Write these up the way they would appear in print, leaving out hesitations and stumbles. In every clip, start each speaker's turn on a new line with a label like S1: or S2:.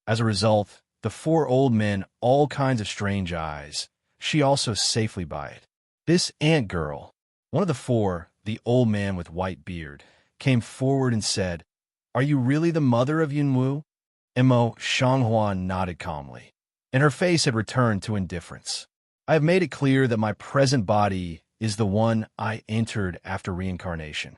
S1: As a result, the four old men, all kinds of strange eyes, she also safely by it. This ant girl, one of the four, the old man with white beard, came forward and said, "Are you really the mother of Yunwu?" Mo Shanghua nodded calmly, and her face had returned to indifference. "I have made it clear that my present body is the one I entered after reincarnation.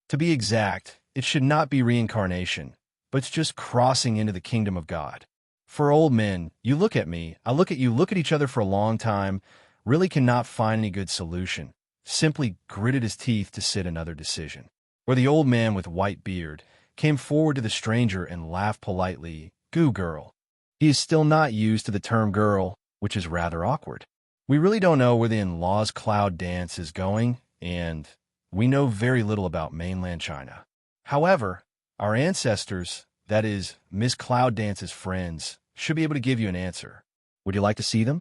S1: To be exact, it should not be reincarnation, but it's just crossing into the kingdom of God. For old men, you look at me, I look at you, look at each other for a long time, really cannot find any good solution, simply gritted his teeth to sit another decision." Where the old man with white beard came forward to the stranger and laughed politely, "Goo girl." He is still not used to the term girl, which is rather awkward. We really don't know where the in-laws cloud dance is going, and we know very little about mainland China. However, our ancestors, that is, Miss Cloud Dance's friends, should be able to give you an answer. Would you like to see them?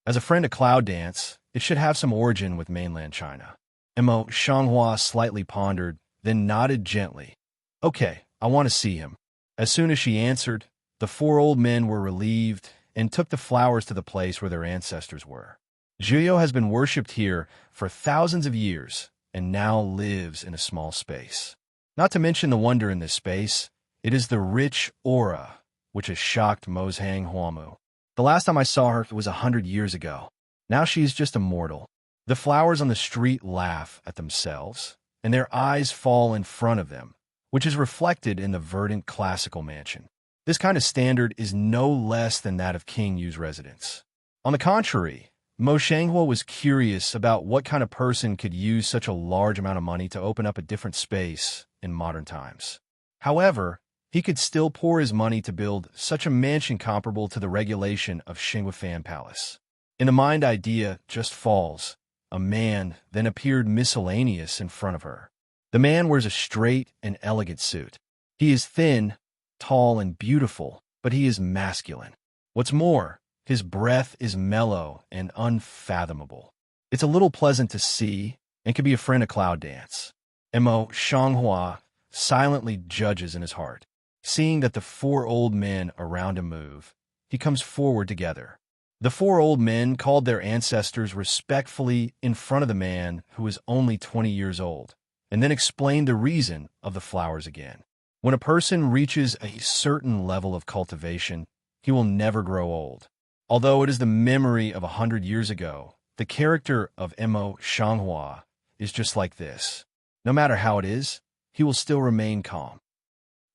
S1: As a friend of Cloud Dance, it should have some origin with mainland China. Mo Shanghua slightly pondered, then nodded gently. "Okay, I want to see him." As soon as she answered, the four old men were relieved and took the flowers to the place where their ancestors were. Jiuyo has been worshipped here for thousands of years and now lives in a small space. Not to mention the wonder in this space, it is the rich aura which has shocked Mozhang Huamu. The last time I saw her was 100 years ago. Now she is just a mortal. The flowers on the street laugh at themselves, and their eyes fall in front of them, which is reflected in the verdant classical mansion. This kind of standard is no less than that of King Yu's residence. On the contrary, Mo Shanghua was curious about what kind of person could use such a large amount of money to open up a different space in modern times. However, he could still pour his money to build such a mansion comparable to the regulation of Xinguofan Palace. In the mind idea just falls. A man then appeared miscellaneous in front of her. The man wears a straight and elegant suit. He is thin, tall, and beautiful, but he is masculine. What's more, his breath is mellow and unfathomable. It's a little pleasant to see and could be a friend of Cloud Dance. Mo Shanghua silently judges in his heart. Seeing that the four old men around him move, he comes forward together. The four old men called their ancestors respectfully in front of the man who was only 20 years old, and then explained the reason of the flowers again. When a person reaches a certain level of cultivation, he will never grow old. Although it is the memory of 100 years ago, the character of Mo Shanghua is just like this. No matter how it is, he will still remain calm.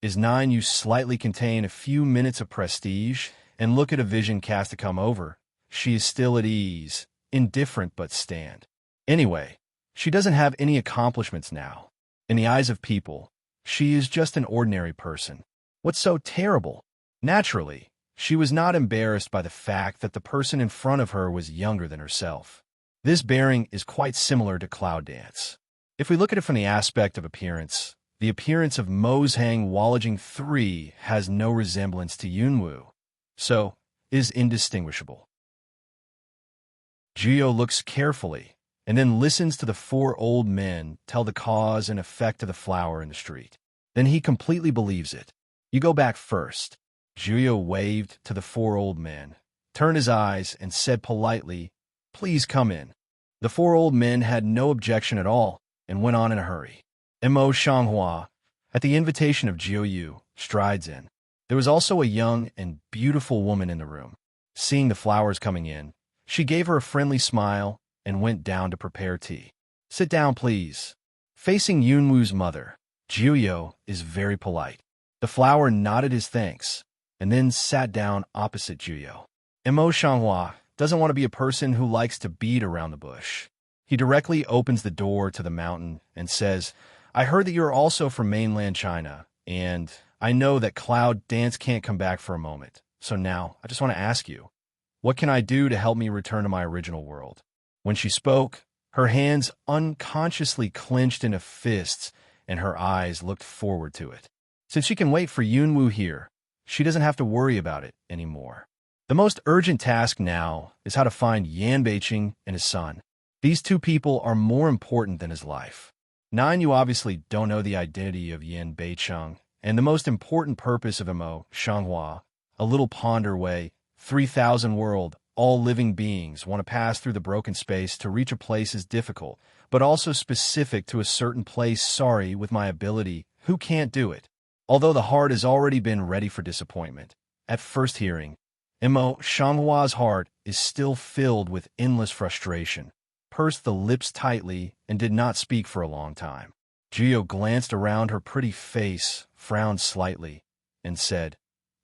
S1: Is 9 you slightly contain a few minutes of prestige and look at a vision cast to come over? She is still at ease, indifferent but stand. Anyway, she doesn't have any accomplishments now. In the eyes of people, she is just an ordinary person. What's so terrible? Naturally, she was not embarrassed by the fact that the person in front of her was younger than herself. This bearing is quite similar to Cloud Dance. If we look at it from the aspect of appearance, the appearance of Mozhang Wallaging III has no resemblance to Yunwu, so is indistinguishable. Jiuyo looks carefully and then listens to the four old men tell the cause and effect of the flower in the street. Then he completely believes it. "You go back first." Jiuyo waved to the four old men, turned his eyes, and said politely, "Please come in." The four old men had no objection at all and went on in a hurry. Mo Shanghua, at the invitation of Jiuyo, strides in. There was also a young and beautiful woman in the room. Seeing the flowers coming in, she gave her a friendly smile and went down to prepare tea. "Sit down, please." Facing Yunwu's mother, Jiuyo is very polite. The flower nodded his thanks and then sat down opposite Jiuyo. Mo Shanghua doesn't want to be a person who likes to beat around the bush. He directly opens the door to the mountain and says, "I heard that you're also from mainland China, and I know that Cloud Dance can't come back for a moment. So now, I just want to ask you, what can I do to help me return to my original world?" When she spoke, her hands unconsciously clenched into fists, and her eyes looked forward to it. Since she can wait for Yunwu here, she doesn't have to worry about it anymore. The most urgent task now is how to find Yan Beiqing and his son. These two people are more important than his life. 9, you obviously don't know the identity of Yan Beiqing, and the most important purpose of Mo Shanghua, a little ponder way, 3,000 world, all living beings want to pass through the broken space to reach a place is difficult, but also specific to a certain place. Sorry, with my ability, who can't do it? Although the heart has already been ready for disappointment. At first hearing, Mo Shanghua's heart is still filled with endless frustration, pursed the lips tightly, and did not speak for a long time. Jiu glanced around her pretty face, frowned slightly, and said,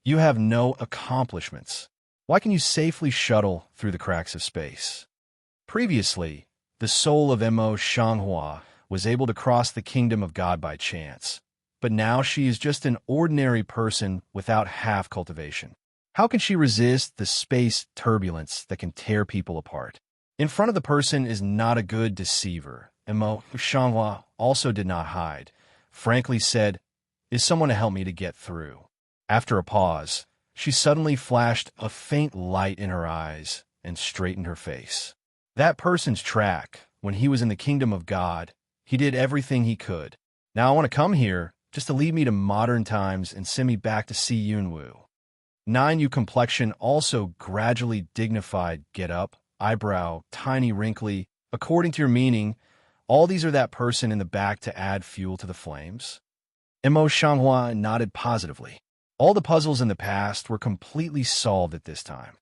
S1: "You have no accomplishments. Why can you safely shuttle through the cracks of space?" Previously, the soul of Mo Shanghua was able to cross the kingdom of God by chance, but now she is just an ordinary person without half cultivation. How can she resist the space turbulence that can tear people apart? In front of the person is not a good deceiver. Mo Shanghua also did not hide, frankly said, "Is someone to help me to get through?" After a pause, she suddenly flashed a faint light in her eyes and straightened her face. That person's track, when he was in the kingdom of God, he did everything he could. Now I want to come here just to lead me to modern times and send me back to see Yunwu. 9U complexion also gradually dignified, get up, eyebrow, tiny wrinkly. According to your meaning, all these are that person in the back to add fuel to the flames? Mo Shanghua nodded positively. All the puzzles in the past were completely solved at this time.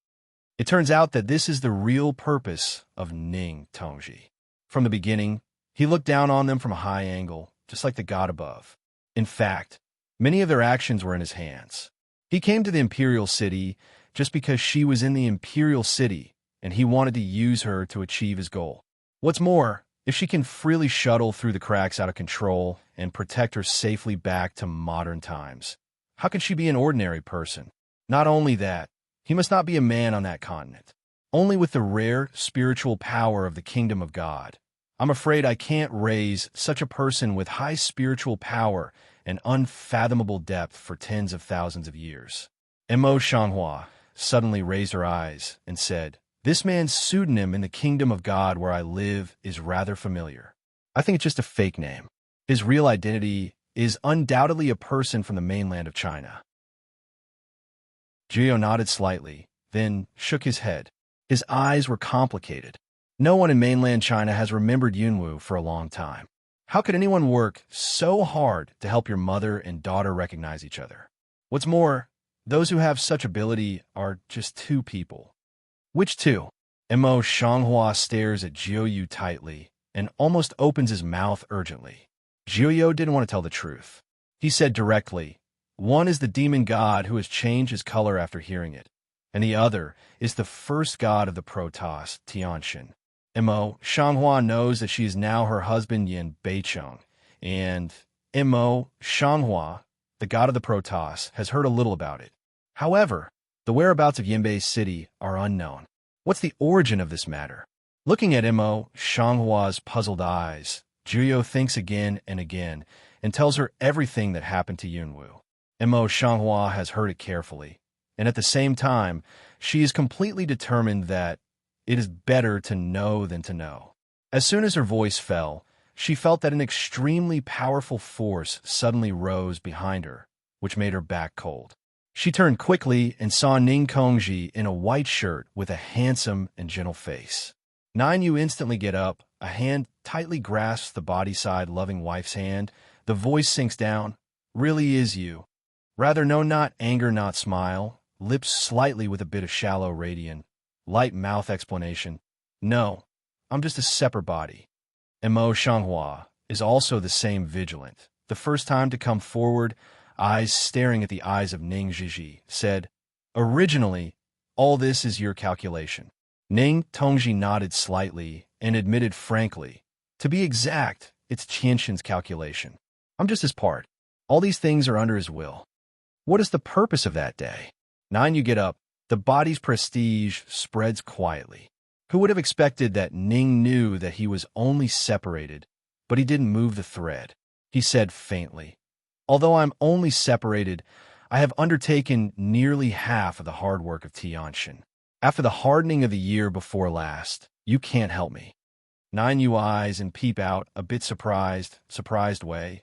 S1: It turns out that this is the real purpose of Ning Tongji. From the beginning, he looked down on them from a high angle, just like the god above. In fact, many of their actions were in his hands. He came to the Imperial City just because she was in the Imperial City, and he wanted to use her to achieve his goal. What's more, if she can freely shuttle through the cracks out of control and protect her safely back to modern times, how can she be an ordinary person? Not only that, he must not be a man on that continent. Only with the rare spiritual power of the kingdom of God. I'm afraid I can't raise such a person with high spiritual power and unfathomable depth for tens of thousands of years. Mo Shanghua suddenly raised her eyes and said, "This man's pseudonym in the kingdom of God where I live is rather familiar. I think it's just a fake name. His real identity is undoubtedly a person from the mainland of China." Jiu nodded slightly, then shook his head. His eyes were complicated. No one in mainland China has remembered Yunwu for a long time. How could anyone work so hard to help your mother and daughter recognize each other? What's more, those who have such ability are just two people. Which two? Mo Shanghua stares at Jiu tightly and almost opens his mouth urgently. Jiu didn't want to tell the truth. He said directly, "One is the demon god who has changed his color after hearing it, and the other is the first god of the Protoss, Tianxin. Mo Shanghua knows that she is now her husband Yin Beicheng, and Mo Shanghua, the god of the Protoss, has heard a little about it. However, the whereabouts of Yinbei's city are unknown. What's the origin of this matter?" Looking at Mo Shanghua's puzzled eyes, Jiu thinks again and again and tells her everything that happened to Yunwu. Mo Shanghua has heard it carefully, and at the same time, she is completely determined that it is better to know than to know. As soon as her voice fell, she felt that an extremely powerful force suddenly rose behind her, which made her back cold. She turned quickly and saw Ning Kongji in a white shirt with a handsome and gentle face. 9U instantly get up, a hand tightly grasps the body-side loving wife's hand. The voice sinks down. "Really is you." Rather, no, not anger, not smile. Lips slightly with a bit of shallow radiant. Light mouth explanation. "No, I'm just a separate body." Mo Shanghua is also the same vigilant. The first time to come forward, eyes staring at the eyes of Ning Zhiji, said, "Originally, all this is your calculation." Ning Tongji nodded slightly and admitted frankly, "To be exact, it's Tianxin's calculation. I'm just his part. All these things are under his will." What is the purpose of that day? 9U get up. The body's prestige spreads quietly. Who would have expected that Ning knew that he was only separated, but he didn't move the thread? He said faintly, "Although I'm only separated, I have undertaken nearly half of the hard work of Tianxin. After the hardening of the year before last, you can't help me." 9U eyes and peep out, a bit surprised way.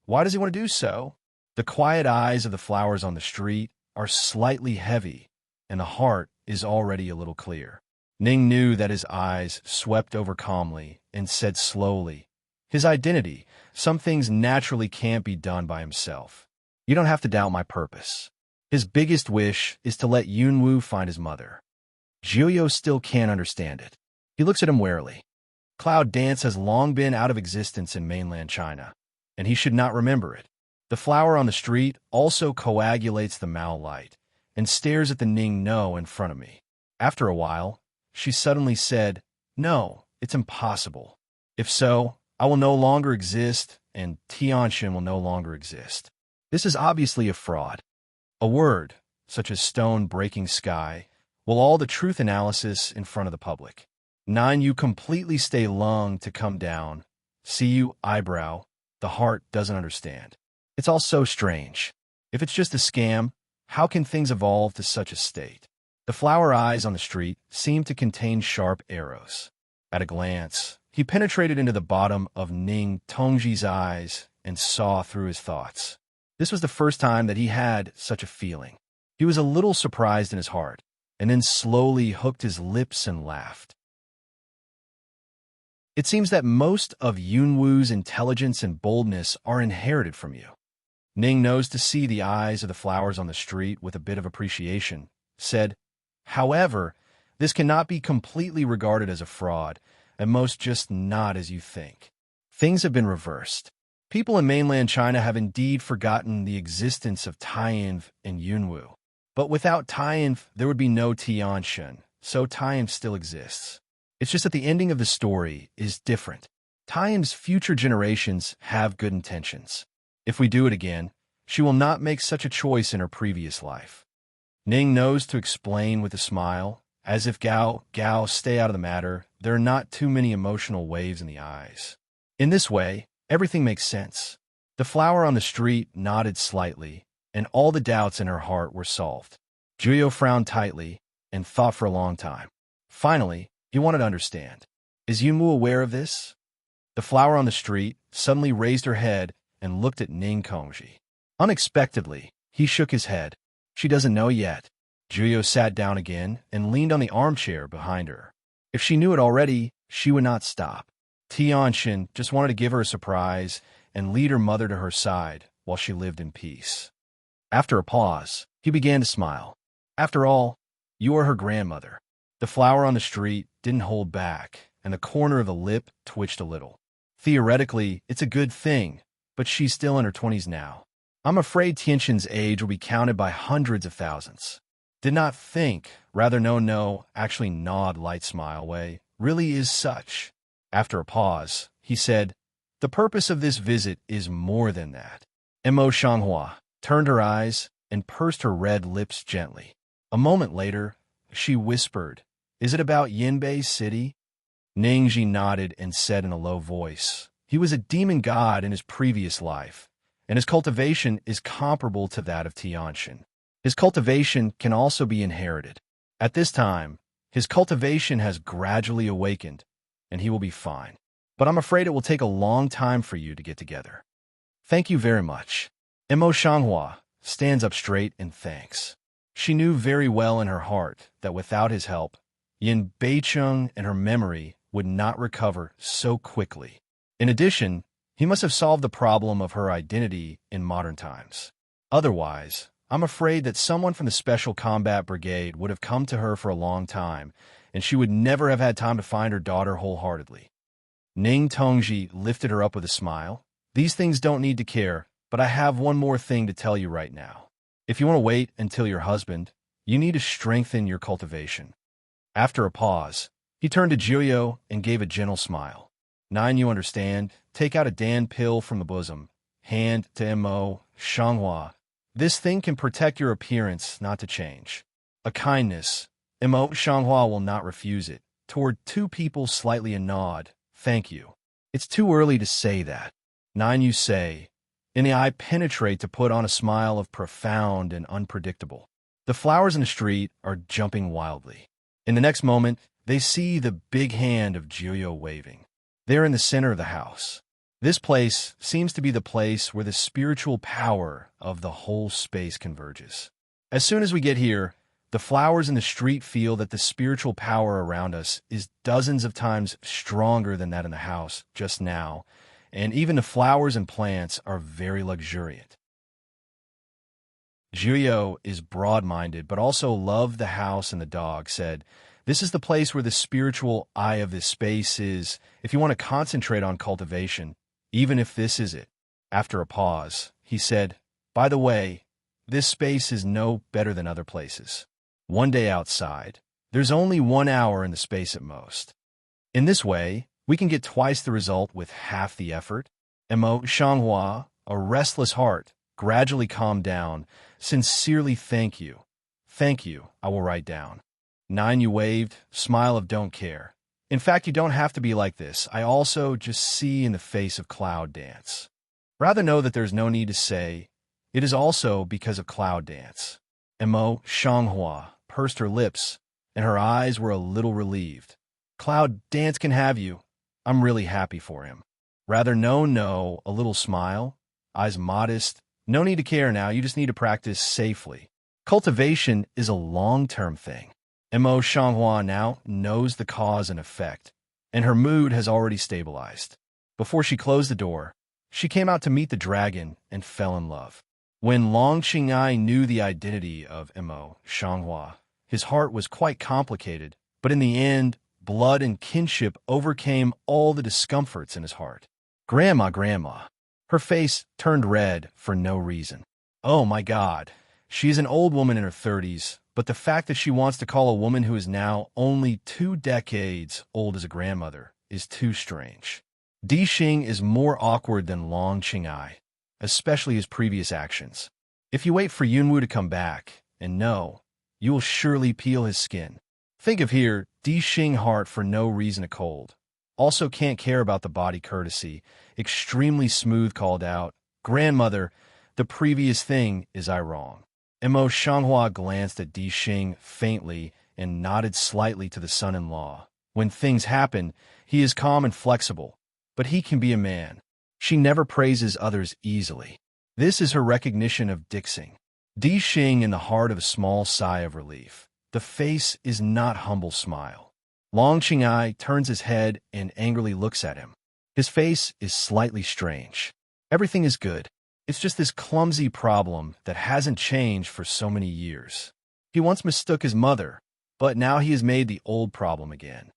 S1: Why does he want to do so? The quiet eyes of the flowers on the street are slightly heavy, and the heart is already a little clear. Ning knew that his eyes swept over calmly and said slowly, "His identity, some things naturally can't be done by himself. You don't have to doubt my purpose. His biggest wish is to let Yunwu find his mother." Jiuyo still can't understand it. He looks at him warily. Cloud dance has long been out of existence in mainland China, and he should not remember it. The flower on the street also coagulates the Mao light and stares at the Ning No in front of me. After a while, she suddenly said, "No, it's impossible. If so, I will no longer exist, and Tianshan will no longer exist." This is obviously a fraud. A word, such as stone breaking sky, will all the truth analysis in front of the public. 9. You completely stay lung to come down. See you eyebrow. The heart doesn't understand. It's all so strange. If it's just a scam, how can things evolve to such a state? The flower eyes on the street seemed to contain sharp arrows. At a glance, he penetrated into the bottom of Ning Tongji's eyes and saw through his thoughts. This was the first time that he had such a feeling. He was a little surprised in his heart, and then slowly hooked his lips and laughed. It seems that most of Yunwu's intelligence and boldness are inherited from you. Ning knows to see the eyes of the flowers on the street with a bit of appreciation, said, "However, this cannot be completely regarded as a fraud, and most just not as you think. Things have been reversed. People in mainland China have indeed forgotten the existence of Tianf and Yunwu. But without Tianf, there would be no Tianshan, so Tianf still exists. It's just that the ending of the story is different. Tianf's future generations have good intentions. If we do it again, she will not make such a choice in her previous life." Ning knows to explain with a smile, as if Gao, stay out of the matter. There are not too many emotional waves in the eyes. In this way, everything makes sense. The flower on the street nodded slightly, and all the doubts in her heart were solved. Jiuyo frowned tightly and thought for a long time. Finally, he wanted to understand. Is Yunwu aware of this? The flower on the street suddenly raised her head and looked at Ning Tongji. Unexpectedly, he shook his head. She doesn't know yet. Jiuyo sat down again and leaned on the armchair behind her. If she knew it already, she would not stop. Tianshan just wanted to give her a surprise and lead her mother to her side while she lived in peace. After a pause, he began to smile. After all, you are her grandmother. The flower on the street didn't hold back, and the corner of the lip twitched a little. Theoretically, it's a good thing, but she's still in her 20s now. I'm afraid Tianshan's age will be counted by hundreds of thousands. Did not think, rather no, actually nod light smile way, really is such. After a pause, he said, "The purpose of this visit is more than that." Mo Shanghua turned her eyes and pursed her red lips gently. A moment later, she whispered, "Is it about Yinbei City?" Ningji nodded and said in a low voice, "He was a demon god in his previous life, and his cultivation is comparable to that of Tianshan. His cultivation can also be inherited. At this time, his cultivation has gradually awakened, and he will be fine. But I'm afraid it will take a long time for you to get together. Thank you very much." Mo Shanghua stands up straight and thanks. She knew very well in her heart that without his help, Yin Beicheng and her memory would not recover so quickly. In addition, he must have solved the problem of her identity in modern times. Otherwise, I'm afraid that someone from the Special Combat Brigade would have come to her for a long time, and she would never have had time to find her daughter wholeheartedly. Ning Tongji lifted her up with a smile. "These things don't need to care, but I have one more thing to tell you right now. If you want to wait until your husband, you need to strengthen your cultivation." After a pause, he turned to Jiuyo and gave a gentle smile. 9. You understand? Take out a Dan pill from the bosom. Hand to Mo Shanghua. This thing can protect your appearance not to change. A kindness. Mo Shanghua will not refuse it. Toward 2 people slightly a nod. Thank you. It's too early to say that. 9. You say, and the eye penetrate to put on a smile of profound and unpredictable. The flowers in the street are jumping wildly. In the next moment, they see the big hand of Jiuyo waving. They're in the center of the house. This place seems to be the place where the spiritual power of the whole space converges. As soon as we get here, the flowers in the street feel that the spiritual power around us is dozens of times stronger than that in the house just now, and even the flowers and plants are very luxuriant. Jiuyo is broad-minded, but also loved the house and the dog, said, "This is the place where the spiritual eye of this space is, if you want to concentrate on cultivation, even if this is it." After a pause, he said, "By the way, this space is no better than other places. One day outside, there's only 1 hour in the space at most. In this way, we can get twice the result with half the effort." Emo Shanghua, a restless heart, gradually calmed down. "Sincerely thank you. Thank you, I will write down." 9 You waved, smile of don't care. "In fact, you don't have to be like this. I also just see in the face of Cloud Dance. Rather know that there's no need to say, it is also because of Cloud Dance." Emo Shanghua pursed her lips, and her eyes were a little relieved. "Cloud Dance can have you. I'm really happy for him." Rather no, a little smile, eyes modest. "No need to care now, you just need to practice safely. Cultivation is a long-term thing." Emo Shanghua now knows the cause and effect, and her mood has already stabilized. Before she closed the door, she came out to meet the dragon and fell in love. When Long Qing'ai knew the identity of Emo Shanghua, his heart was quite complicated, but in the end, blood and kinship overcame all the discomforts in his heart. Grandma. Her face turned red for no reason. Oh my God. She is an old woman in her 30s, but the fact that she wants to call a woman who is now only 2 decades old as a grandmother is too strange. Di Xing is more awkward than Long Qing'ai, especially his previous actions. If you wait for Yunwu to come back, and no, you will surely peel his skin. Think of here, Di Xing heart for no reason a cold. Also can't care about the body courtesy. Extremely smooth called out, "Grandmother, the previous thing is I wrong." Emo Shanghua glanced at Di Xing faintly and nodded slightly to the son-in-law. When things happen, he is calm and flexible, but he can be a man. She never praises others easily. This is her recognition of Dixing. Di Xing in the heart of a small sigh of relief. The face is not humble smile. Long Qing'ai turns his head and angrily looks at him. His face is slightly strange. Everything is good. It's just this clumsy problem that hasn't changed for so many years. He once mistook his mother, but now he has made the old problem again.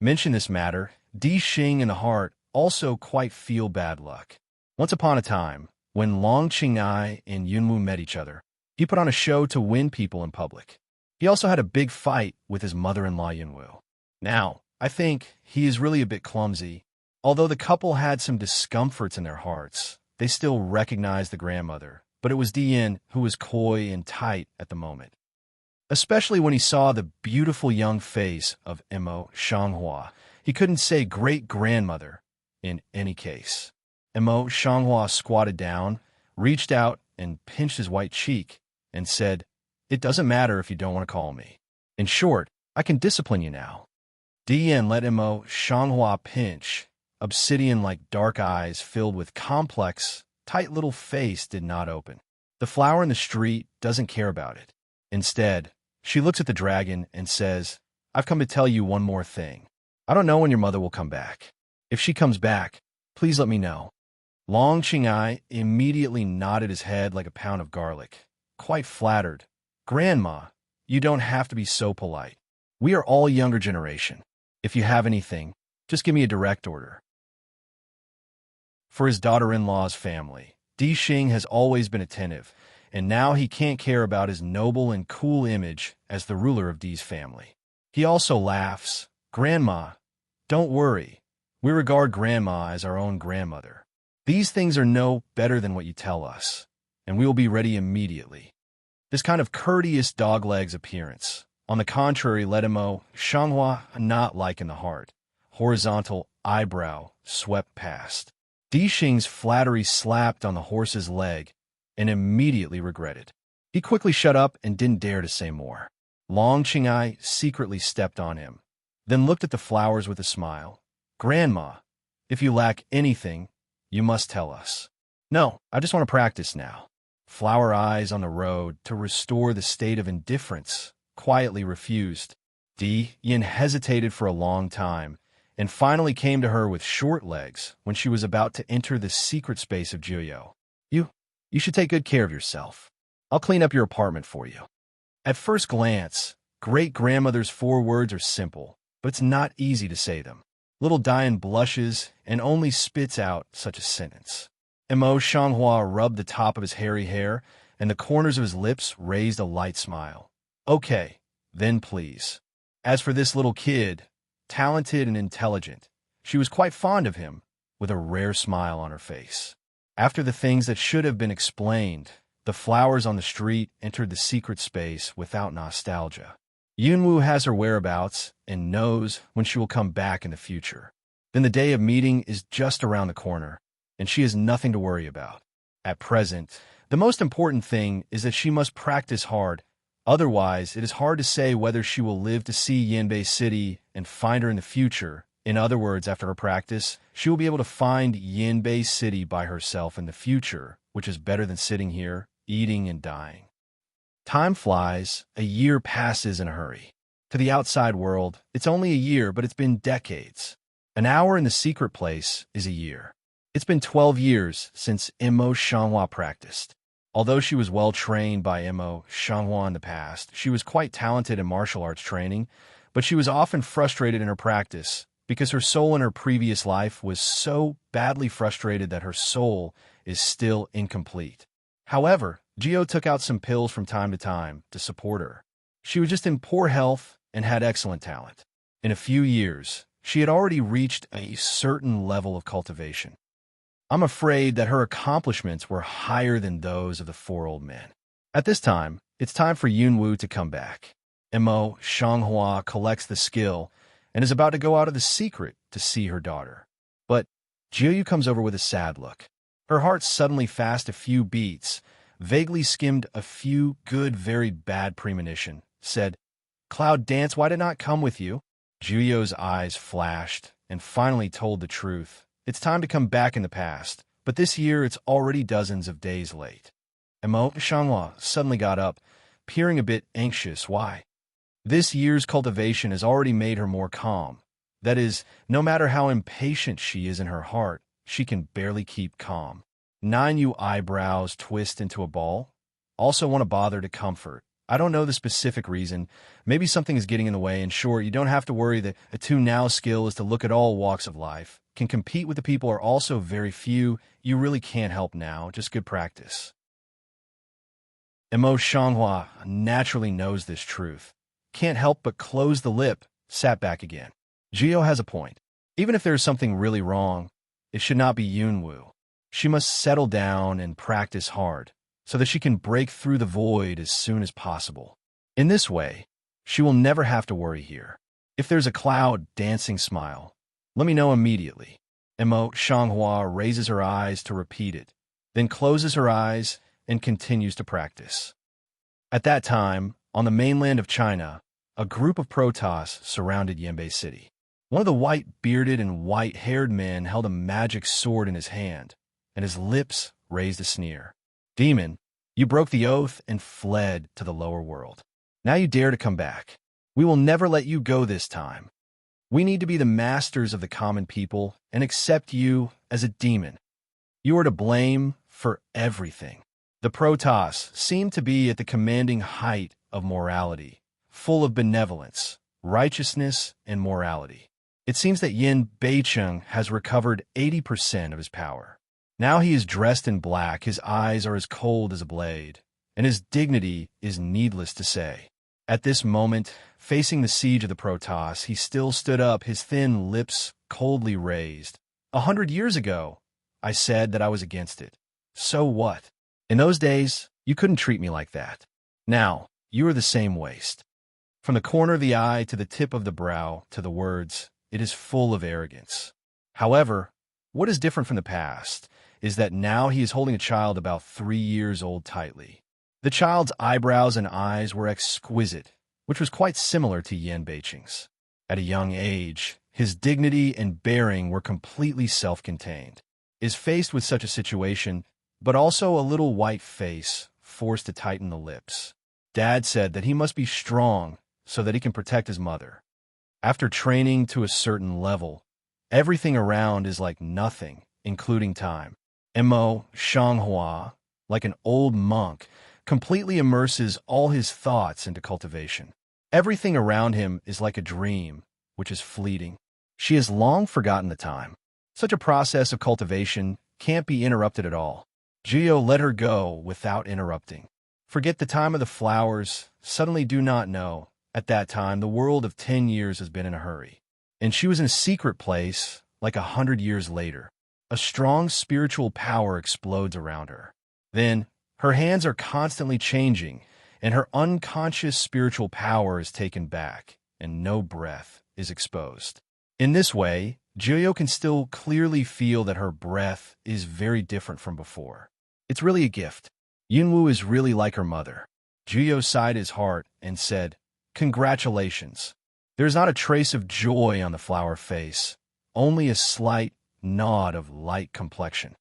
S1: Mention this matter, Di Xing in the heart also quite feel bad luck. Once upon a time, when Long Qing'ai and Yunwu met each other, he put on a show to win people in public. He also had a big fight with his mother-in-law Yunwu. Now, I think he is really a bit clumsy. Although the couple had some discomforts in their hearts, they still recognized the grandmother, but it was Dian who was coy and tight at the moment. Especially when he saw the beautiful young face of Emo Shanghua. He couldn't say great-grandmother in any case. Emo Shanghua squatted down, reached out and pinched his white cheek, and said, "It doesn't matter if you don't want to call me. In short, I can discipline you now." Dian let Emo Shanghua pinch. Obsidian-like dark eyes filled with complex, tight little face did not open. The flower in the street doesn't care about it. Instead, she looks at the dragon and says, "I've come to tell you one more thing. I don't know when your mother will come back. If she comes back, please let me know." Long Qing'ai immediately nodded his head like a pound of garlic, quite flattered. "Grandma, you don't have to be so polite. We are all younger generation. If you have anything, just give me a direct order." For his daughter-in-law's family, Di Xing has always been attentive, and now he can't care about his noble and cool image as the ruler of Di's family. He also laughs. "Grandma, don't worry. We regard Grandma as our own grandmother. These things are no better than what you tell us, and we will be ready immediately." This kind of courteous doglegs appearance, on the contrary, let Emo Shanghua not like in the heart. Horizontal eyebrow swept past. Di Xing's flattery slapped on the horse's leg and immediately regretted. He quickly shut up and didn't dare to say more. Long Qing'ai secretly stepped on him, then looked at the flowers with a smile. "Grandma, if you lack anything, you must tell us." "No, I just want to practice now." flower eyes on the road to restore the state of indifference, quietly refused. Yin hesitated for a long time, and finally came to her with short legs when she was about to enter the secret space of Jiuyo. You should take good care of yourself. I'll clean up your apartment for you. At first glance, great-grandmother's 4 words are simple, but it's not easy to say them. Little Diane blushes and only spits out such a sentence. Mo Shanghua rubbed the top of his hairy hair, and the corners of his lips raised a light smile. Okay, then please. As for this little kid, talented and intelligent, she was quite fond of him, with a rare smile on her face. After the things that should have been explained, the flowers on the street entered the secret space without nostalgia. Yunwu has her whereabouts and knows when she will come back in the future. Then the day of meeting is just around the corner, and she has nothing to worry about. At present, the most important thing is that she must practice hard. Otherwise, it is hard to say whether she will live to see Yanbei City and find her in the future. In other words, after her practice, she will be able to find Yanbei City by herself in the future, which is better than sitting here, eating and dying. Time flies, a year passes in a hurry. To the outside world, it's only a year, but it's been decades. An hour in the secret place is a year. It's been 12 years since Mo Shanghua practiced. Although she was well trained by Mo Shanghua in the past, she was quite talented in martial arts training, but she was often frustrated in her practice because her soul in her previous life was so badly frustrated that her soul is still incomplete. However, Gio took out some pills from time to support her. She was just in poor health and had excellent talent. In a few years, she had already reached a certain level of cultivation. I'm afraid that her accomplishments were higher than those of the 4 old men. At this time, it's time for Yunwu to come back. Mo Shanghua collects the skill and is about to go out of the secret to see her daughter. But Jiuyu comes over with a sad look. Her heart suddenly fast a few beats, vaguely skimmed a few good, very bad premonition, said, "Cloud Dance, why did not come with you?" Jiuyu's eyes flashed and finally told the truth. It's time to come back in the past, but this year it's already dozens of days late. Mo Shanghua suddenly got up, peering a bit anxious. Why? This year's cultivation has already made her more calm. That is, no matter how impatient she is in her heart, she can barely keep calm. 9 eyebrows twist into a ball. Also want to bother to comfort. I don't know the specific reason. Maybe something is getting in the way, and sure, you don't have to worry that a 2 now skill is to look at all walks of life. Can compete with the people are also very few. You really can't help now, just good practice. Mo Shanghua naturally knows this truth. Can't help but close the lip, sat back again. Gio has a point. Even if there is something really wrong, it should not be Yunwu. She must settle down and practice hard, so that she can break through the void as soon as possible. In this way, she will never have to worry here. If there's a cloud dancing smile, let me know immediately. Mo Shanghua raises her eyes to repeat it, then closes her eyes and continues to practice. At that time, on the mainland of China, a group of Protoss surrounded Yanbei City. One of the white-bearded and white-haired men held a magic sword in his hand, and his lips raised a sneer. "Demon, you broke the oath and fled to the lower world. Now you dare to come back. We will never let you go this time. We need to be the masters of the common people and accept you as a demon. You are to blame for everything." The Protoss seemed to be at the commanding height of morality, full of benevolence, righteousness, and morality. It seems that Yin Beicheng has recovered 80% of his power. Now he is dressed in black, his eyes are as cold as a blade, and his dignity is needless to say. At this moment, facing the siege of the Protoss, he still stood up, his thin lips coldly raised. 100 years ago, I said that I was against it. So what? In those days, you couldn't treat me like that. Now, you are the same waste. From the corner of the eye to the tip of the brow to the words, it is full of arrogance. However, what is different from the past is that now he is holding a child about 3 years old tightly. The child's eyebrows and eyes were exquisite, which was quite similar to Yan Beicheng's. At a young age, his dignity and bearing were completely self-contained. Is faced with such a situation, but also a little white face forced to tighten the lips. Dad said that he must be strong so that he can protect his mother. After training to a certain level, everything around is like nothing, including time. Mo Shanghua, like an old monk, completely immerses all his thoughts into cultivation. Everything around him is like a dream, which is fleeting. She has long forgotten the time. Such a process of cultivation can't be interrupted at all. Gio let her go without interrupting. Forget the time of the flowers, suddenly do not know. At that time, the world of 10 years has been in a hurry. And she was in a secret place, like 100 years later. A strong spiritual power explodes around her. Then, her hands are constantly changing, and her unconscious spiritual power is taken back, and no breath is exposed. In this way, Jiyo can still clearly feel that her breath is very different from before. It's really a gift. Yunwoo is really like her mother. Jiyo sighed his heart and said, "Congratulations." There's not a trace of joy on the flower face, only a slight nod of light complexion.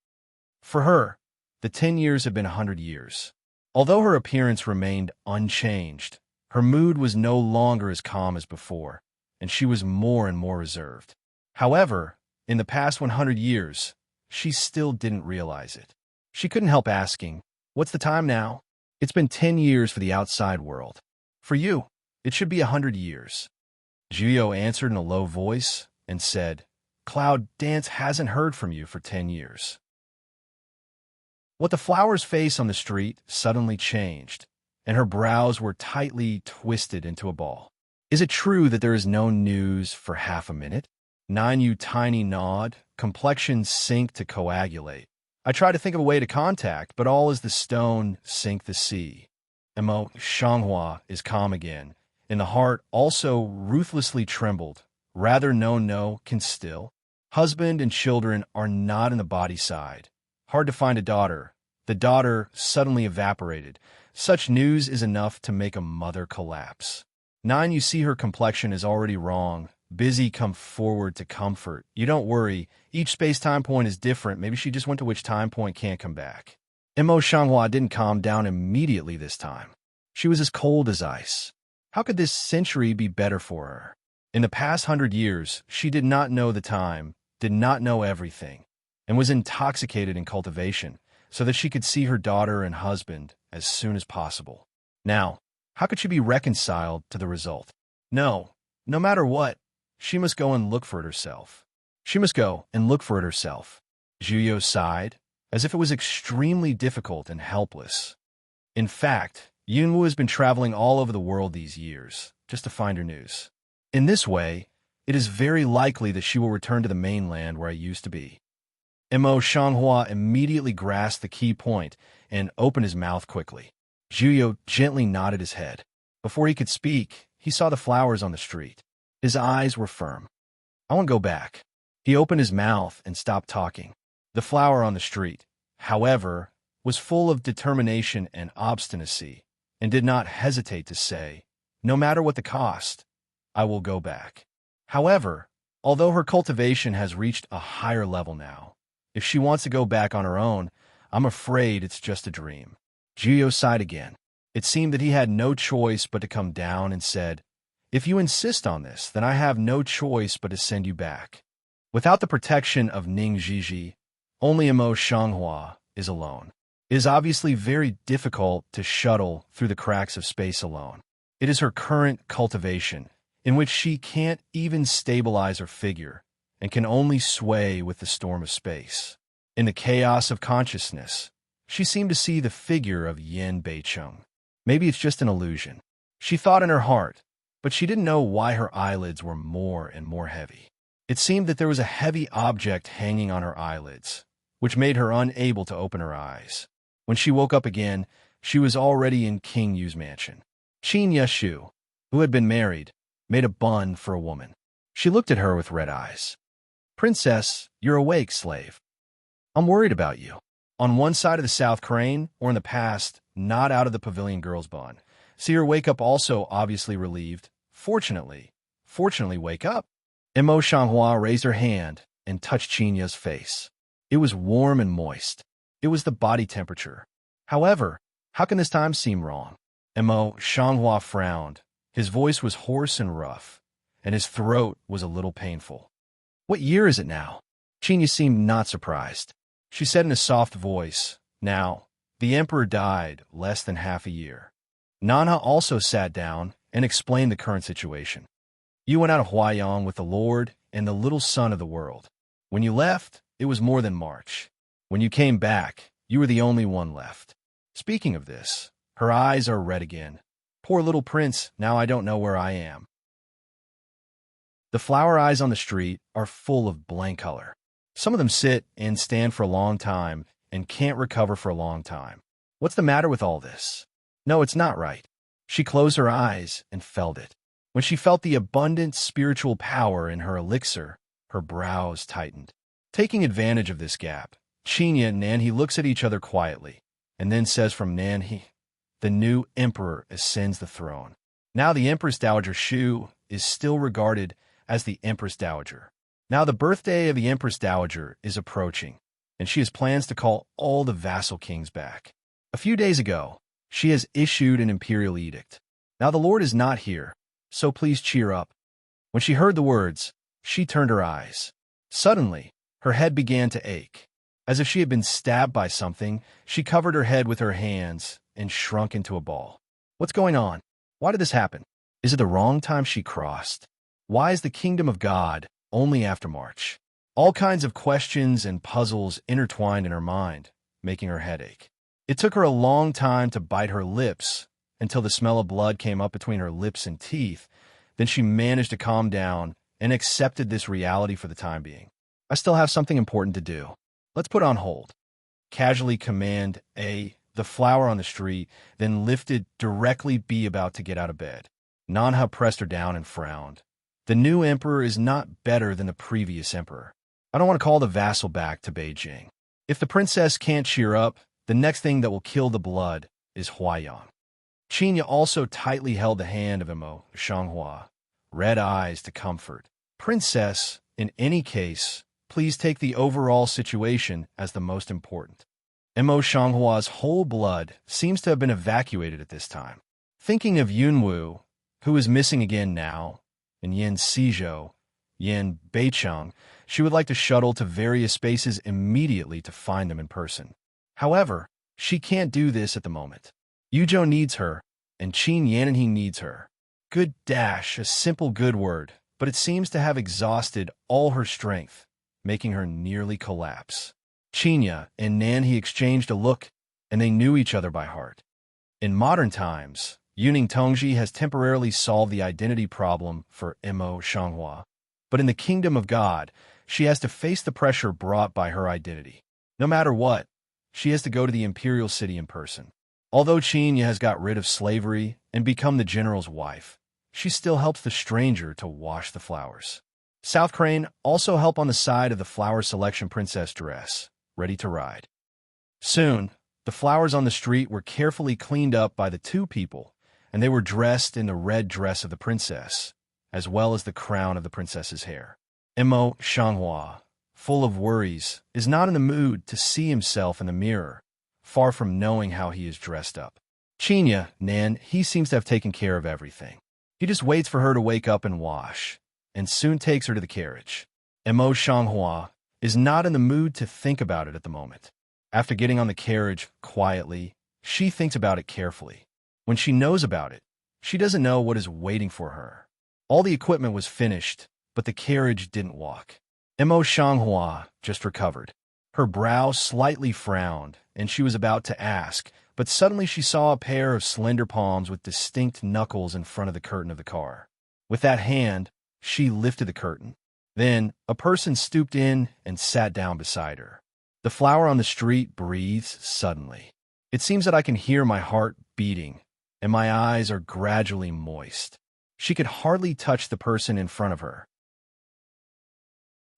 S1: For her, the 10 years had been 100 years. Although her appearance remained unchanged, her mood was no longer as calm as before, and she was more and more reserved. However, in the past 100 years, she still didn't realize it. She couldn't help asking, "What's the time now?" It's been 10 years for the outside world. For you, it should be 100 years. Jiyo answered in a low voice and said, "Cloud Dance hasn't heard from you for 10 years. What the flower's face on the street suddenly changed, and her brows were tightly twisted into a ball. "Is it true that there is no news for half a minute?" Nanyu tiny nod, complexion sink to coagulate. "I try to think of a way to contact, but all is the stone sink the sea." Mo Shanghua is calm again, and the heart also ruthlessly trembled. Rather no can still. Husband and children are not in the body side. Hard to find a daughter. The daughter suddenly evaporated. Such news is enough to make a mother collapse. Nine, you see her complexion is already wrong. Busy come forward to comfort. "You don't worry. Each space-time point is different. Maybe she just went to which time point can't come back." Mo Shanghua didn't calm down immediately this time. She was as cold as ice. How could this century be better for her? In the past 100 years, she did not know the time, did not know everything, and was intoxicated in cultivation, so that she could see her daughter and husband as soon as possible. Now, how could she be reconciled to the result? No matter what, she must go and look for it herself. She must go and look for it herself. Jiyo sighed, as if it was extremely difficult and helpless. In fact, Yunwoo has been traveling all over the world these years, just to find her news. In this way, it is very likely that she will return to the mainland where I used to be. Mo Shanghua immediately grasped the key point and opened his mouth quickly. Jiyo gently nodded his head. Before he could speak, he saw the flowers on the street. His eyes were firm. "I want to go back." He opened his mouth and stopped talking. The flower on the street, however, was full of determination and obstinacy, and did not hesitate to say, "No matter what the cost, I will go back." However, although her cultivation has reached a higher level now, if she wants to go back on her own, I'm afraid it's just a dream. Jiyo sighed again. It seemed that he had no choice but to come down and said, "If you insist on this, then I have no choice but to send you back." Without the protection of Ning Jiji, only Mo Shanghua is alone. It is obviously very difficult to shuttle through the cracks of space alone. It is her current cultivation, in which she can't even stabilize her figure, and can only sway with the storm of space. In the chaos of consciousness, she seemed to see the figure of Yin Beicheng. Maybe it's just an illusion. She thought in her heart, but she didn't know why her eyelids were more and more heavy. It seemed that there was a heavy object hanging on her eyelids, which made her unable to open her eyes. When she woke up again, she was already in King Yu's mansion. Qin Yeshu, who had been married, made a bun for a woman. She looked at her with red eyes. "Princess, you're awake, slave. I'm worried about you. On one side of the South Crane, or in the past, not out of the pavilion girl's bun. See her wake up also obviously relieved. Fortunately, wake up." Mo Shanghua raised her hand and touched Qin Yu's face. It was warm and moist. It was the body temperature. However, how can this time seem wrong? Mo Shanghua frowned. His voice was hoarse and rough, and his throat was a little painful. What year is it now? Qinya seemed not surprised. She said in a soft voice, Now, the emperor died less than half a year. Nanha also sat down and explained the current situation. You went out of Huaiyang with the Lord and the little son of the world. When you left, it was more than March. When you came back, you were the only one left. Speaking of this, her eyes are red again. Poor little prince, now I don't know where I am. The flower eyes on the street are full of blank color. Some of them sit and stand for a long time and can't recover for a long time. What's the matter with all this? No, it's not right. She closed her eyes and felt it. When she felt the abundant spiritual power in her elixir, her brows tightened. Taking advantage of this gap, Qinya and Nanhe looks at each other quietly, and then says from Nanhe, the new emperor ascends the throne. Now the Empress Dowager Shu is still regarded as the Empress Dowager. Now the birthday of the Empress Dowager is approaching, and she has plans to call all the vassal kings back. A few days ago, she has issued an imperial edict. Now the Lord is not here, so please cheer up. When she heard the words, she turned her eyes. Suddenly, her head began to ache. As if she had been stabbed by something, she covered her head with her hands and shrunk into a ball. What's going on? Why did this happen? Is it the wrong time she crossed? Why is the kingdom of God only after March? All kinds of questions and puzzles intertwined in her mind, making her head ache. It took her a long time to bite her lips until the smell of blood came up between her lips and teeth. Then she managed to calm down and accepted this reality for the time being. I still have something important to do. Let's put on hold. Casually command A, the flower on the street, then lifted directly B about to get out of bed. Nanha pressed her down and frowned. The new emperor is not better than the previous emperor. I don't want to call the vassal back to Beijing. If the princess can't cheer up, the next thing that will kill the blood is Huaiyang. Qinya also tightly held the hand of Mo Shanghua, red eyes to comfort. Princess, in any case, please take the overall situation as the most important. Mo Shanghua's whole blood seems to have been evacuated at this time. Thinking of Yunwu, who is missing again now, and Yin Xizhou, Yin Beicheng, she would like to shuttle to various spaces immediately to find them in person. However, she can't do this at the moment. Yuzhou needs her, and Qin Yanhe needs her. Good dash, a simple good word, but it seems to have exhausted all her strength, making her nearly collapse. Qinya and Nanhe exchanged a look, and they knew each other by heart. In modern times, Yuning Tongji has temporarily solved the identity problem for Mo Shanghua, but in the kingdom of God, she has to face the pressure brought by her identity. No matter what, she has to go to the imperial city in person. Although Qinya has got rid of slavery and become the general's wife, she still helps the stranger to wash the flowers. South Crane also help on the side of the flower selection princess dress, ready to ride. Soon, the flowers on the street were carefully cleaned up by the two people, and they were dressed in the red dress of the princess, as well as the crown of the princess's hair. Mo Shanghua, full of worries, is not in the mood to see himself in the mirror, far from knowing how he is dressed up. Qinya, he seems to have taken care of everything. He just waits for her to wake up and wash, and soon takes her to the carriage. Mo Shanghua is not in the mood to think about it at the moment. After getting on the carriage quietly, she thinks about it carefully. When she knows about it, she doesn't know what is waiting for her. All the equipment was finished, but the carriage didn't walk. Mo Shanghua just recovered. Her brow slightly frowned, and she was about to ask, but suddenly she saw a pair of slender palms with distinct knuckles in front of the curtain of the car. With that hand, she lifted the curtain. Then, a person stooped in and sat down beside her. The flower on the street breathes suddenly. It seems that I can hear my heart beating, and my eyes are gradually moist. She could hardly touch the person in front of her.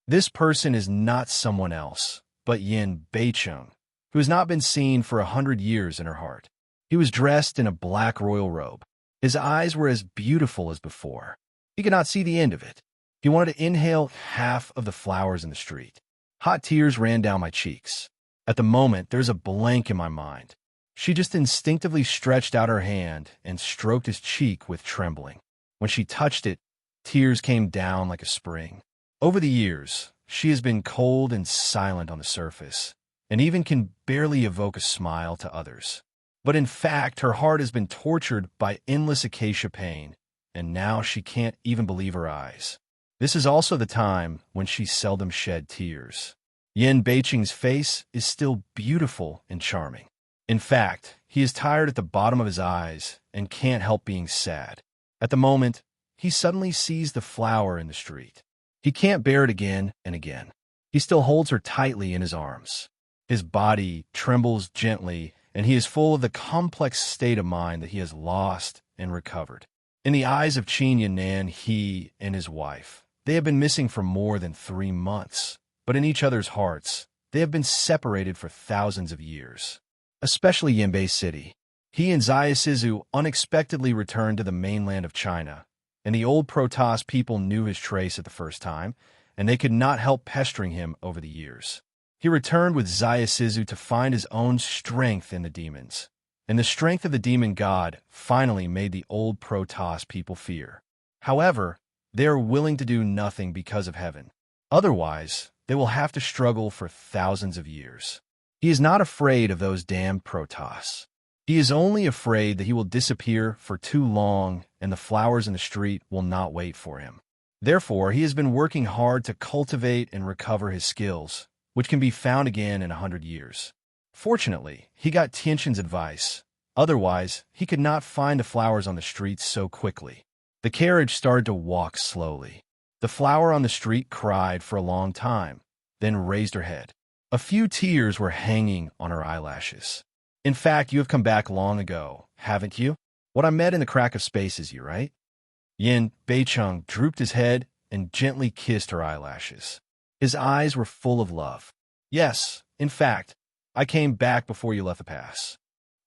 S1: This person is not someone else, but Yin Beicheng, who has not been seen for 100 years in her heart. He was dressed in a black royal robe. His eyes were as beautiful as before. He could not see the end of it. He wanted to inhale half of the flowers in the street. Hot tears ran down my cheeks. At the moment, there's a blank in my mind. She just instinctively stretched out her hand and stroked his cheek with trembling. When she touched it, tears came down like a spring. Over the years, she has been cold and silent on the surface, and even can barely evoke a smile to others. But in fact, her heart has been tortured by endless acacia pain, and now she can't even believe her eyes. This is also the time when she seldom shed tears. Yin Beiqing's face is still beautiful and charming. In fact, he is tired at the bottom of his eyes and can't help being sad. At the moment, he suddenly sees the flower in the street. He can't bear it again and again. He still holds her tightly in his arms. His body trembles gently, and he is full of the complex state of mind that he has lost and recovered. In the eyes of Qin Yannan, he and his wife, they have been missing for more than 3 months, but in each other's hearts, they have been separated for thousands of years. Especially Yinbei City. He and Xia Sizu unexpectedly returned to the mainland of China, and the old Protoss people knew his trace at the first time, and they could not help pestering him over the years. He returned with Xia Sizu to find his own strength in the demons, and the strength of the demon god finally made the old Protoss people fear. However, they are willing to do nothing because of heaven. Otherwise, they will have to struggle for thousands of years. He is not afraid of those damned Protoss. He is only afraid that he will disappear for too long and the flowers in the street will not wait for him. Therefore, he has been working hard to cultivate and recover his skills, which can be found again in 100 years. Fortunately, he got Tianxin's advice. Otherwise, he could not find the flowers on the streets so quickly. The carriage started to walk slowly. The flower on the street cried for a long time, then raised her head. A few tears were hanging on her eyelashes. In fact, you have come back long ago, haven't you? What I met in the crack of space is you, right? Yin Beicheng drooped his head and gently kissed her eyelashes. His eyes were full of love. Yes, in fact, I came back before you left the pass.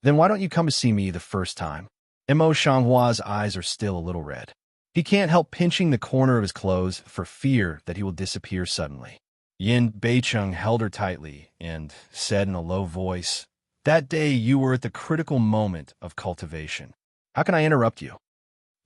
S1: Then why don't you come to see me the first time? Mo Shanghua's eyes are still a little red. He can't help pinching the corner of his clothes for fear that he will disappear suddenly. Yin Beicheng held her tightly and said in a low voice, "That day you were at the critical moment of cultivation. How can I interrupt you?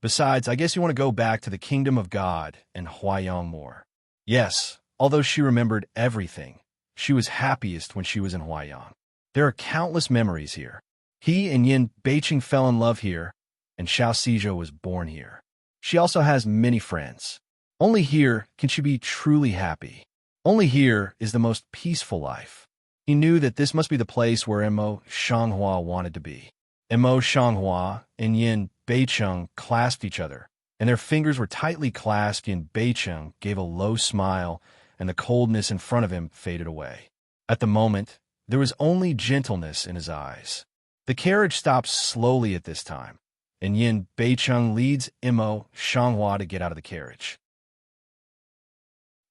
S1: Besides, I guess you want to go back to the kingdom of God and Huayang more." Yes, although she remembered everything, she was happiest when she was in Huayang. There are countless memories here. He and Yin Beicheng fell in love here, and Xiao Xizhou was born here. She also has many friends. Only here can she be truly happy. Only here is the most peaceful life. He knew that this must be the place where Mo Shanghua wanted to be. Mo Shanghua and Yin Beicheng clasped each other, and their fingers were tightly clasped. Yin Beicheng gave a low smile, and the coldness in front of him faded away. At the moment, there was only gentleness in his eyes. The carriage stops slowly at this time, and Yin Beicheng leads Mo Shanghua to get out of the carriage.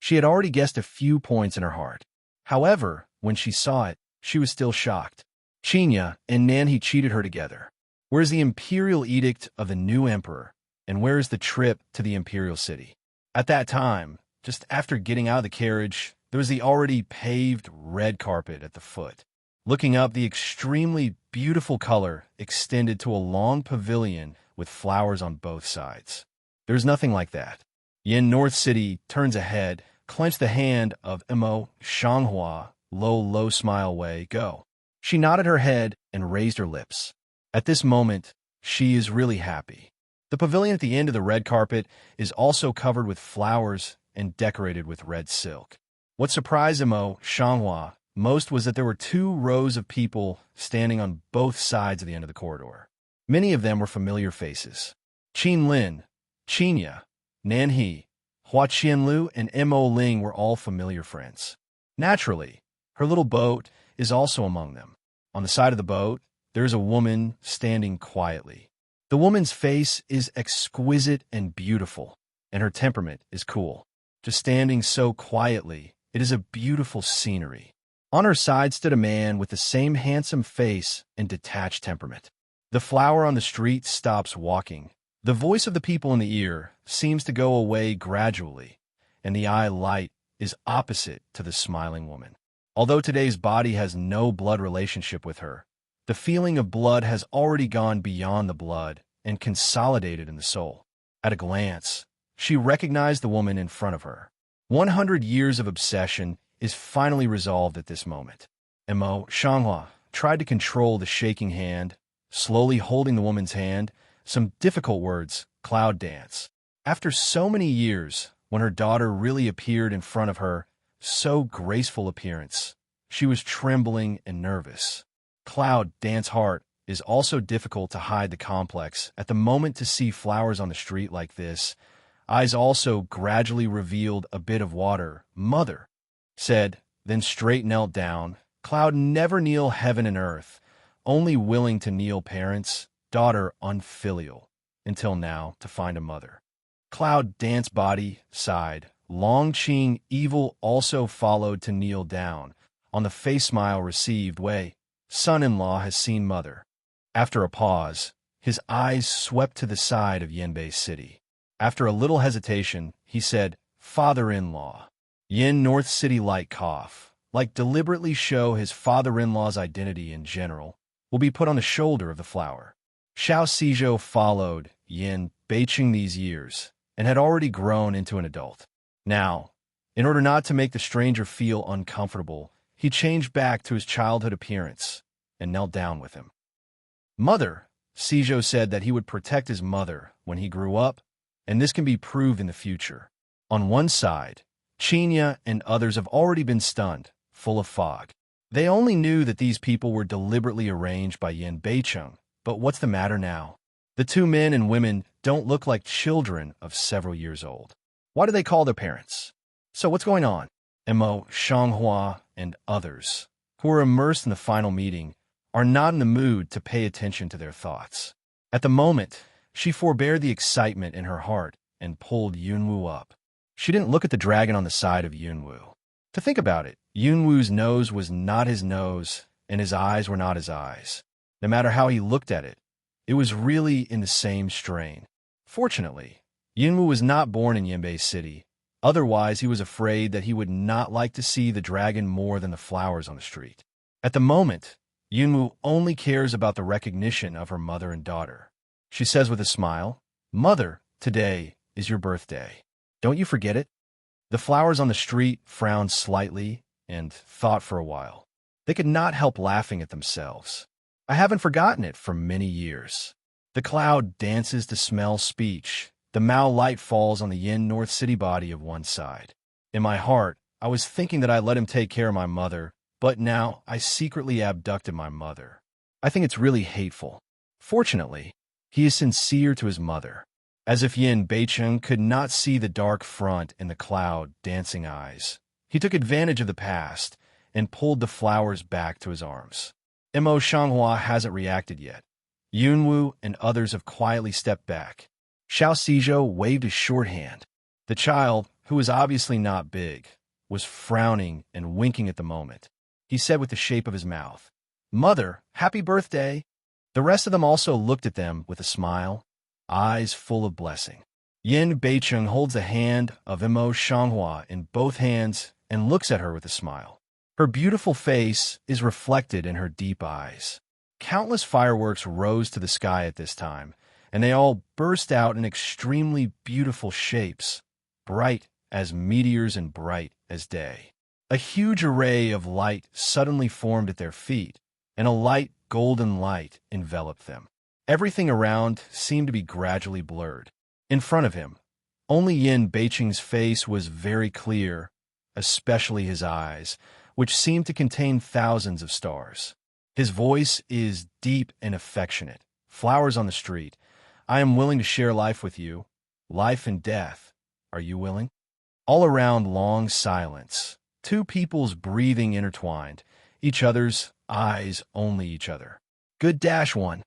S1: She had already guessed a few points in her heart. However, when she saw it, she was still shocked. Qinya and Nanhe cheated her together. Where is the imperial edict of the new emperor, and where is the trip to the imperial city? At that time, just after getting out of the carriage, there was the already paved red carpet at the foot. Looking up, the extremely beautiful color extended to a long pavilion with flowers on both sides. There is nothing like that. Yin North City turns ahead, clenched the hand of Mo Shanghua, low smile way, go. She nodded her head and raised her lips. At this moment, she is really happy. The pavilion at the end of the red carpet is also covered with flowers and decorated with red silk. What surprised Mo Shanghua most was that there were 2 rows of people standing on both sides of the end of the corridor. Many of them were familiar faces. Qin Lin, Qinya, Nanhe, Hua Qianlu, and Mo Ling were all familiar friends. Naturally, her little boat is also among them. On the side of the boat, there is a woman standing quietly. The woman's face is exquisite and beautiful, and her temperament is cool. Just standing so quietly, it is a beautiful scenery. On her side stood a man with the same handsome face and detached temperament. The flower on the street stops walking. The voice of the people in the ear seems to go away gradually, and the eye light is opposite to the smiling woman. Although today's body has no blood relationship with her, the feeling of blood has already gone beyond the blood and consolidated in the soul. At a glance, she recognized the woman in front of her. 100 years of obsession is finally resolved at this moment. Mo Shanghua tried to control the shaking hand, slowly holding the woman's hand. Some difficult words, cloud dance. After so many years, when her daughter really appeared in front of her, so graceful appearance, she was trembling and nervous. Cloud dance heart is also difficult to hide the complex. At the moment to see flowers on the street like this, eyes also gradually revealed a bit of water. Mother, said, then straight knelt down. Cloud never kneel heaven and earth, only willing to kneel parents, daughter unfilial, until now to find a mother. Cloud dance body, sighed. Long Qing evil also followed to kneel down. On the face smile received way, son-in-law has seen mother. After a pause, his eyes swept to the side of Yanbei City. After a little hesitation, he said, father-in-law. Yin North City light cough, like deliberately show his father-in-law's identity in general, will be put on the shoulder of the flower. Xiao Xizhou followed Yin Beiqing these years, and had already grown into an adult. Now, in order not to make the stranger feel uncomfortable, he changed back to his childhood appearance and knelt down with him. Mother, Xizhou said that he would protect his mother when he grew up, and this can be proved in the future. On one side, Qinya and others have already been stunned, full of fog. They only knew that these people were deliberately arranged by Yin Beicheng, but what's the matter now? The two men and women don't look like children of several years old. Why do they call their parents? So what's going on? Mo Shanghua and others, who are immersed in the final meeting, are not in the mood to pay attention to their thoughts. At the moment, she forbore the excitement in her heart and pulled Yunwu up. She didn't look at the dragon on the side of Yunwu. To think about it, Yunwu's nose was not his nose, and his eyes were not his eyes. No matter how he looked at it, it was really in the same strain. Fortunately, Yunwu was not born in Yanbei City. Otherwise, he was afraid that he would not like to see the dragon more than the flowers on the street. At the moment, Yunwu only cares about the recognition of her mother and daughter. She says with a smile, Mother, today is your birthday. Don't you forget it? The flowers on the street frowned slightly and thought for a while. They could not help laughing at themselves. I haven't forgotten it for many years. The cloud dances to smell speech. The Mao light falls on the Yin North City body of one side. In my heart, I was thinking that I let him take care of my mother, but now I secretly abducted my mother. I think it's really hateful. Fortunately, he is sincere to his mother. As if Yin Beicheng could not see the dark front in the cloud dancing eyes, he took advantage of the past and pulled the flowers back to his arms. Mo Shanghua hasn't reacted yet. Yunwu and others have quietly stepped back. Xiao Xizhou waved his short hand. The child, who was obviously not big, was frowning and winking at the moment. He said with the shape of his mouth, Mother, happy birthday. The rest of them also looked at them with a smile, eyes full of blessing. Yin Beicheng holds the hand of Mo Shanghua in both hands and looks at her with a smile. Her beautiful face is reflected in her deep eyes. Countless fireworks rose to the sky at this time, and they all burst out in extremely beautiful shapes, bright as meteors and bright as day. A huge array of light suddenly formed at their feet, and a light golden light enveloped them. Everything around seemed to be gradually blurred. In front of him, only Yin Beicheng's face was very clear, especially his eyes, which seemed to contain thousands of stars. His voice is deep and affectionate. Flowers on the street. I am willing to share life with you. Life and death. Are you willing? All around long silence. Two people's breathing intertwined. Each other's eyes only each other. Good-1.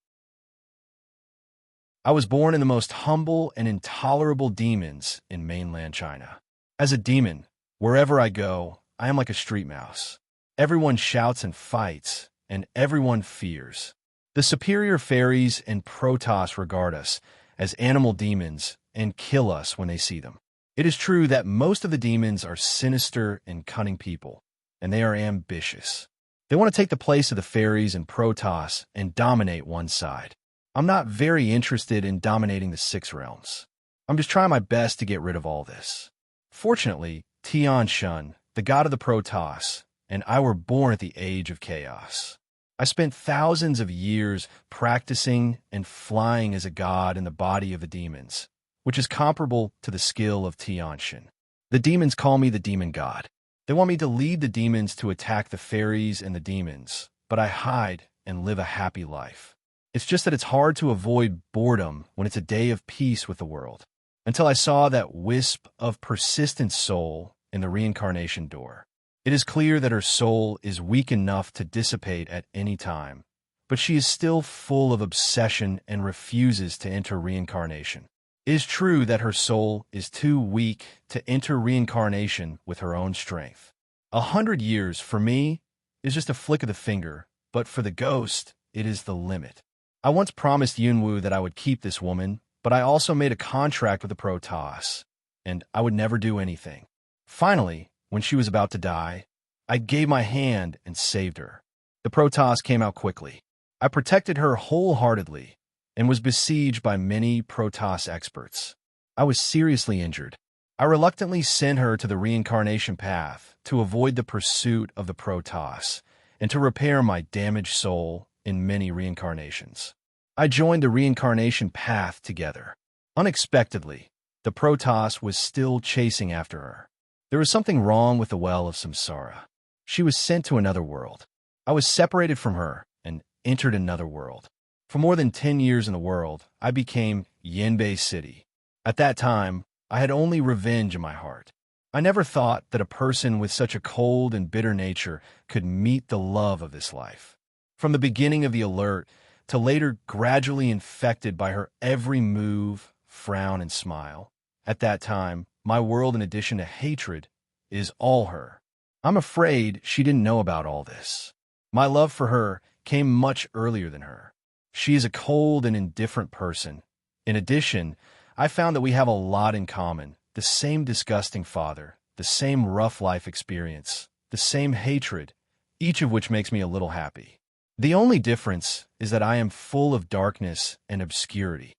S1: I was born in the most humble and intolerable demons in mainland China. As a demon, wherever I go, I am like a street mouse. Everyone shouts and fights, and everyone fears. The superior fairies and Protoss regard us as animal demons and kill us when they see them. It is true that most of the demons are sinister and cunning people. and they are ambitious. They want to take the place of the fairies and Protoss and dominate one side. I'm not very interested in dominating the Six Realms. I'm just trying my best to get rid of all this. Fortunately, Tian Shun, the god of the Protoss, and I were born at the age of chaos. I spent thousands of years practicing and flying as a god in the body of the demons, which is comparable to the skill of Tian Shun. The demons call me the demon god. They want me to lead the demons to attack the fairies and the demons, but I hide and live a happy life. It's just that it's hard to avoid boredom when it's a day of peace with the world. Until I saw that wisp of persistent soul in the reincarnation door. It is clear that her soul is weak enough to dissipate at any time, but she is still full of obsession and refuses to enter reincarnation. It is true that her soul is too weak to enter reincarnation with her own strength. 100 years, for me, is just a flick of the finger, but for the ghost, it is the limit. I once promised Yunwu that I would keep this woman, but I also made a contract with the Protoss, and I would never do anything. Finally, when she was about to die, I gave my hand and saved her. The Protoss came out quickly. I protected her wholeheartedly and was besieged by many Protoss experts. I was seriously injured. I reluctantly sent her to the reincarnation path to avoid the pursuit of the Protoss and to repair my damaged soul in many reincarnations. I joined the reincarnation path together. Unexpectedly, the Protoss was still chasing after her. There was something wrong with the well of samsara. She was sent to another world. I was separated from her and entered another world. For more than 10 years in the world, I became Yanbei City. At that time, I had only revenge in my heart. I never thought that a person with such a cold and bitter nature could meet the love of this life. From the beginning of the alert to later gradually infected by her every move, frown, and smile. At that time, my world, in addition to hatred, is all her. I'm afraid she didn't know about all this. My love for her came much earlier than her. She is a cold and indifferent person. In addition, I found that we have a lot in common. The same disgusting father, the same rough life experience, the same hatred, each of which makes me a little happy. The only difference is that I am full of darkness and obscurity.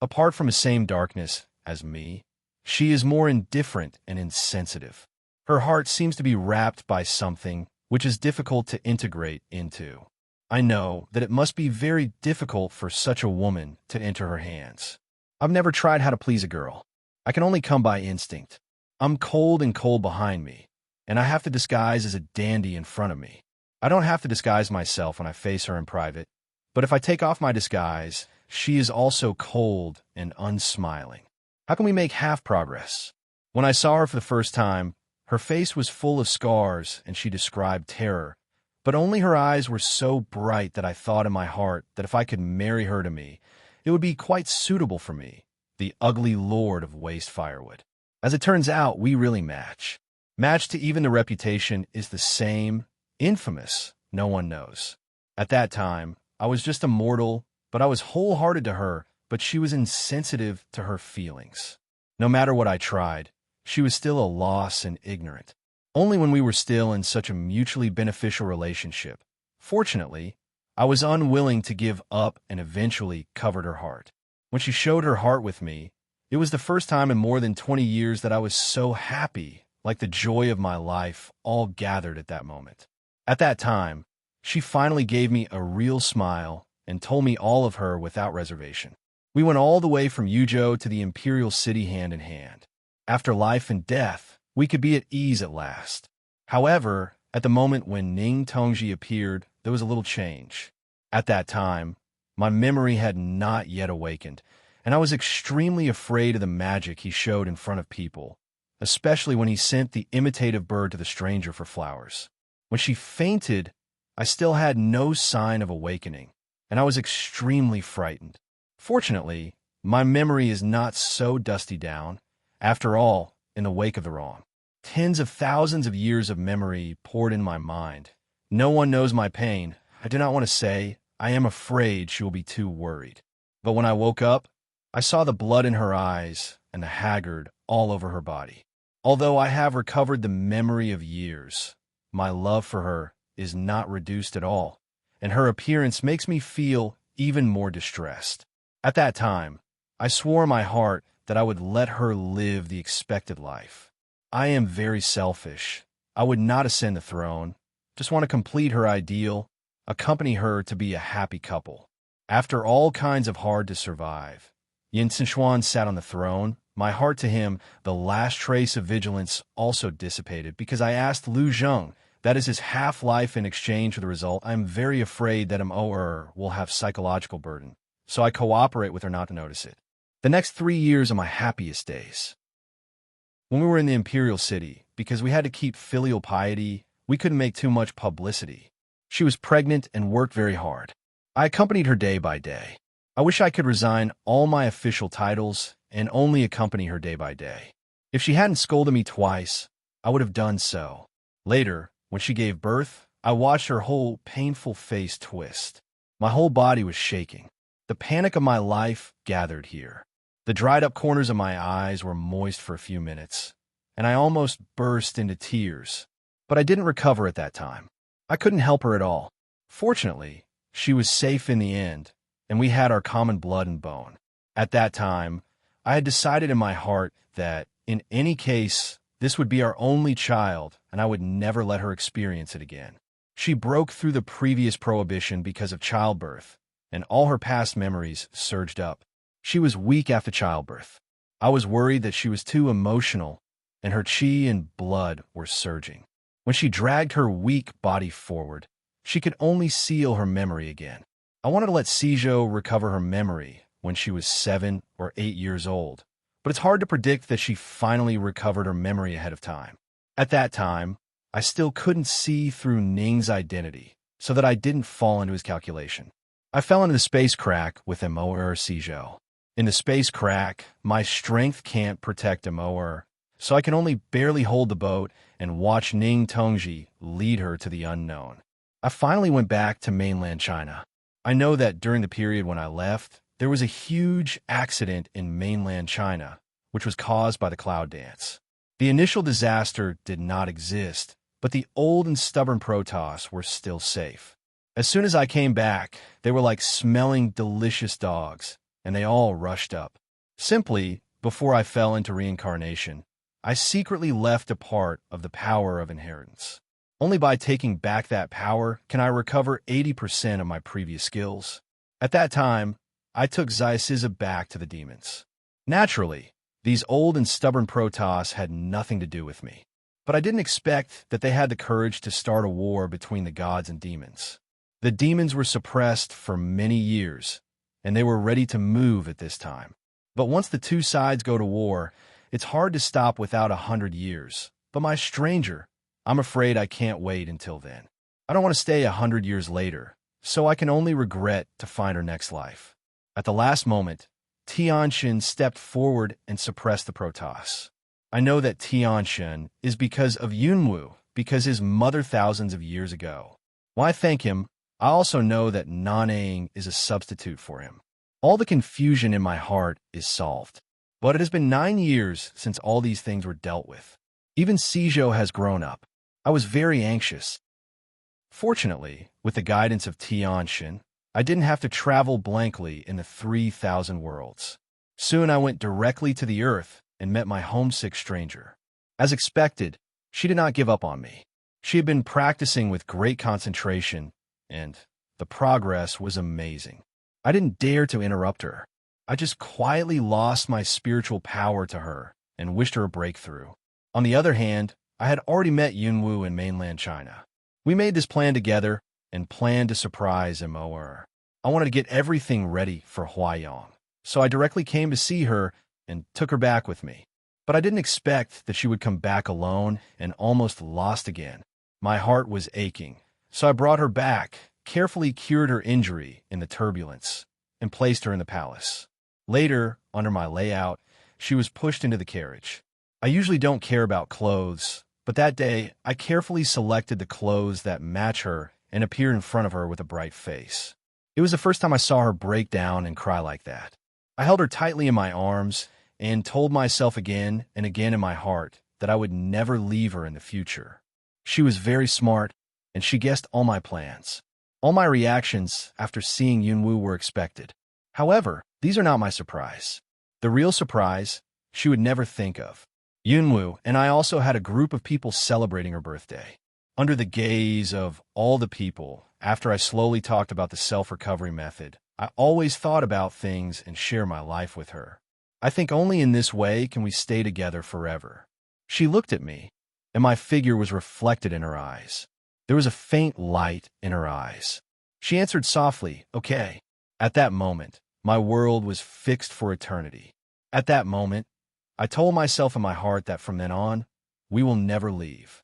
S1: Apart from the same darkness as me, she is more indifferent and insensitive. Her heart seems to be wrapped by something which is difficult to integrate into. I know that it must be very difficult for such a woman to enter her hands. I've never tried how to please a girl. I can only come by instinct. I'm cold and cold behind me, and I have to disguise as a dandy in front of me. I don't have to disguise myself when I face her in private, but if I take off my disguise, she is also cold and unsmiling. How can we make half progress? When I saw her for the first time, her face was full of scars and she described terror, but only her eyes were so bright that I thought in my heart that if I could marry her to me, it would be quite suitable for me, the ugly lord of waste firewood. As it turns out, we really match. Matched to even the reputation is the same, infamous, no one knows. At that time, I was just a mortal, but I was wholehearted to her, but she was insensitive to her feelings. No matter what I tried, she was still a loss and ignorant. Only when we were still in such a mutually beneficial relationship. Fortunately, I was unwilling to give up and eventually covered her heart. When she showed her heart with me, it was the first time in more than 20 years that I was so happy, like the joy of my life all gathered at that moment. At that time, she finally gave me a real smile and told me all of her without reservation. We went all the way from Yuzhou to the Imperial City hand in hand. After life and death, we could be at ease at last. However, at the moment when Ning Tongji appeared, there was a little change. At that time, my memory had not yet awakened, and I was extremely afraid of the magic he showed in front of people, especially when he sent the imitative bird to the stranger for flowers. When she fainted, I still had no sign of awakening, and I was extremely frightened. Fortunately, my memory is not so dusty down. After all, in the wake of the wrong, tens of thousands of years of memory poured in my mind. No one knows my pain. I do not want to say. I am afraid she will be too worried. But when I woke up, I saw the blood in her eyes and the haggard all over her body. Although I have recovered the memory of years, my love for her is not reduced at all, and her appearance makes me feel even more distressed. At that time, I swore in my heart that I would let her live the expected life. I am very selfish. I would not ascend the throne, just want to complete her ideal, accompany her to be a happy couple. After all kinds of hard to survive, Yin Sichuan sat on the throne. My heart to him, the last trace of vigilance, also dissipated because I asked Lu Zheng, that is his half-life, in exchange for the result. I am very afraid that Immerse will have psychological burden, so I cooperate with her not to notice it. The next 3 years are my happiest days. When we were in the imperial city, because we had to keep filial piety, we couldn't make too much publicity. She was pregnant and worked very hard. I accompanied her day by day. I wish I could resign all my official titles and only accompany her day by day. If she hadn't scolded me twice, I would have done so. Later, when she gave birth, I watched her whole painful face twist. My whole body was shaking. The panic of my life gathered here. The dried-up corners of my eyes were moist for a few minutes, and I almost burst into tears. But I didn't recover at that time. I couldn't help her at all. Fortunately, she was safe in the end, and we had our common blood and bone. At that time, I had decided in my heart that, in any case, this would be our only child, and I would never let her experience it again. She broke through the previous prohibition because of childbirth, and all her past memories surged up. She was weak after childbirth. I was worried that she was too emotional, and her qi and blood were surging. When she dragged her weak body forward, she could only seal her memory again. I wanted to let Sizhou recover her memory when she was 7 or 8 years old, but it's hard to predict that she finally recovered her memory ahead of time. At that time, I still couldn't see through Ning's identity, so that I didn't fall into his calculation. I fell into the space crack with Immerse Sizhou. In the space crack, my strength can't protect Immerse, so I can only barely hold the boat and watch Ning Tongji lead her to the unknown. I finally went back to mainland China. I know that during the period when I left, there was a huge accident in mainland China, which was caused by the cloud dance. The initial disaster did not exist, but the old and stubborn Protoss were still safe. As soon as I came back, they were like smelling delicious dogs, and they all rushed up. Simply, before I fell into reincarnation, I secretly left a part of the power of inheritance. Only by taking back that power can I recover 80% of my previous skills. At that time, I took Xiaciza back to the demons. Naturally, these old and stubborn Protoss had nothing to do with me, but I didn't expect that they had the courage to start a war between the gods and demons. The demons were suppressed for many years, and they were ready to move at this time. But once the two sides go to war, it's hard to stop without 100 years. But my stranger, I'm afraid I can't wait until then. I don't want to stay 100 years later, so I can only regret to find her next life. At the last moment, Tianxin stepped forward and suppressed the Protoss. I know that Tianxin is because of Yunwu, because his mother thousands of years ago. While I thank him, I also know that Nanang is a substitute for him. All the confusion in my heart is solved. But it has been 9 years since all these things were dealt with. Even Sizhou has grown up. I was very anxious. Fortunately, with the guidance of Tianxin, I didn't have to travel blankly in the 3,000 worlds. Soon I went directly to the Earth and met my homesick stranger. As expected, she did not give up on me. She had been practicing with great concentration, and the progress was amazing. I didn't dare to interrupt her. I just quietly lost my spiritual power to her and wished her a breakthrough. On the other hand, I had already met Yunwu in mainland China. We made this plan together and planned to surprise Immerse. I wanted to get everything ready for Huaiyang, so I directly came to see her and took her back with me. But I didn't expect that she would come back alone and almost lost again. My heart was aching, so I brought her back, carefully cured her injury in the turbulence, and placed her in the palace. Later, under my layout, she was pushed into the carriage. I usually don't care about clothes, but that day I carefully selected the clothes that match her and appeared in front of her with a bright face. It was the first time I saw her break down and cry like that. I held her tightly in my arms and told myself again and again in my heart that I would never leave her in the future. She was very smart, and she guessed all my plans. All my reactions after seeing Yunwoo were expected. However, these are not my surprise. The real surprise, she would never think of. Yunwoo and I also had a group of people celebrating her birthday. Under the gaze of all the people, after I slowly talked about the self-recovery method, I always thought about things and share my life with her. I think only in this way can we stay together forever. She looked at me, and my figure was reflected in her eyes. There was a faint light in her eyes. She answered softly, "Okay." At that moment, my world was fixed for eternity. At that moment, I told myself in my heart that from then on, we will never leave.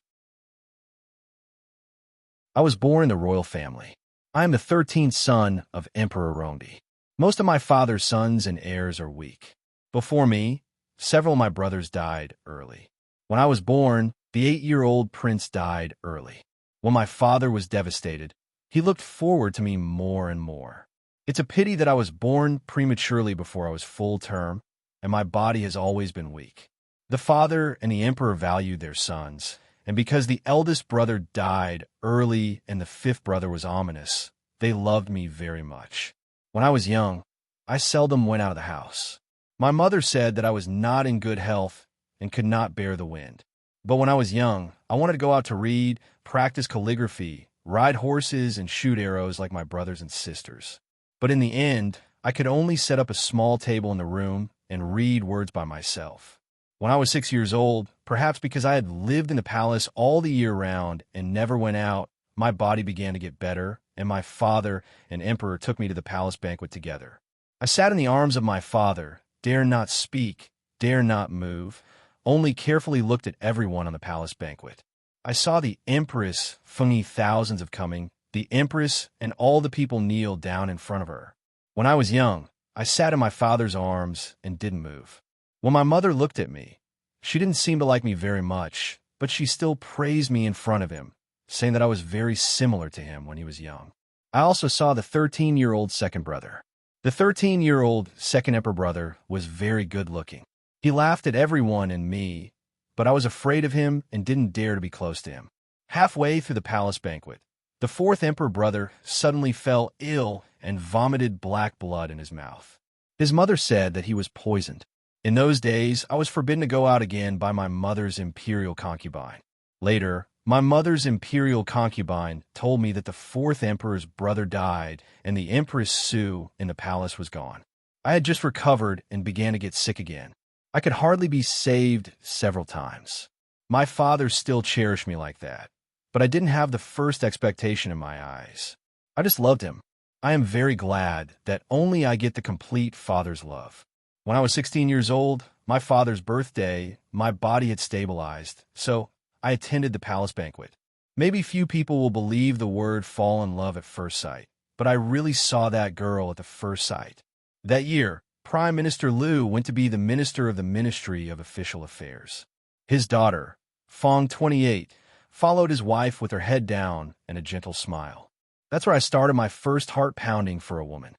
S1: I was born in the royal family. I am the 13th son of Emperor Rondi. Most of my father's sons and heirs are weak. Before me, several of my brothers died early. When I was born, the 8-year-old prince died early. When my father was devastated, he looked forward to me more and more. It's a pity that I was born prematurely before I was full term, and my body has always been weak. The father and the emperor valued their sons, and because the eldest brother died early and the 5th brother was ominous, they loved me very much. When I was young, I seldom went out of the house. My mother said that I was not in good health and could not bear the wind. But when I was young, I wanted to go out to read, practice calligraphy, ride horses, and shoot arrows like my brothers and sisters. But in the end, I could only set up a small table in the room and read words by myself. When I was 6 years old, perhaps because I had lived in the palace all the year round and never went out, my body began to get better, and my father and emperor took me to the palace banquet together. I sat in the arms of my father, dare not speak, dare not move, only carefully looked at everyone on the palace banquet. I saw the empress, Fengyi, thousands of coming, the empress and all the people kneel down in front of her. When I was young, I sat in my father's arms and didn't move. When my mother looked at me, she didn't seem to like me very much, but she still praised me in front of him, saying that I was very similar to him when he was young. I also saw the 13-year-old second brother. The 13-year-old second emperor brother was very good-looking. He laughed at everyone and me, but I was afraid of him and didn't dare to be close to him. Halfway through the palace banquet, the 4th emperor brother suddenly fell ill and vomited black blood in his mouth. His mother said that he was poisoned. In those days, I was forbidden to go out again by my mother's imperial concubine. Later, my mother's imperial concubine told me that the 4th emperor's brother died and the Empress Su in the palace was gone. I had just recovered and began to get sick again. I could hardly be saved several times. My father still cherished me like that, but I didn't have the first expectation in my eyes. I just loved him. I am very glad that only I get the complete father's love. When I was 16 years old, my father's birthday, my body had stabilized, so I attended the palace banquet. Maybe few people will believe the word fall in love at first sight, but I really saw that girl at the first sight. That year, Prime Minister Liu went to be the Minister of the Ministry of Official Affairs. His daughter, Fong 28, followed his wife with her head down and a gentle smile. That's where I started my first heart pounding for a woman.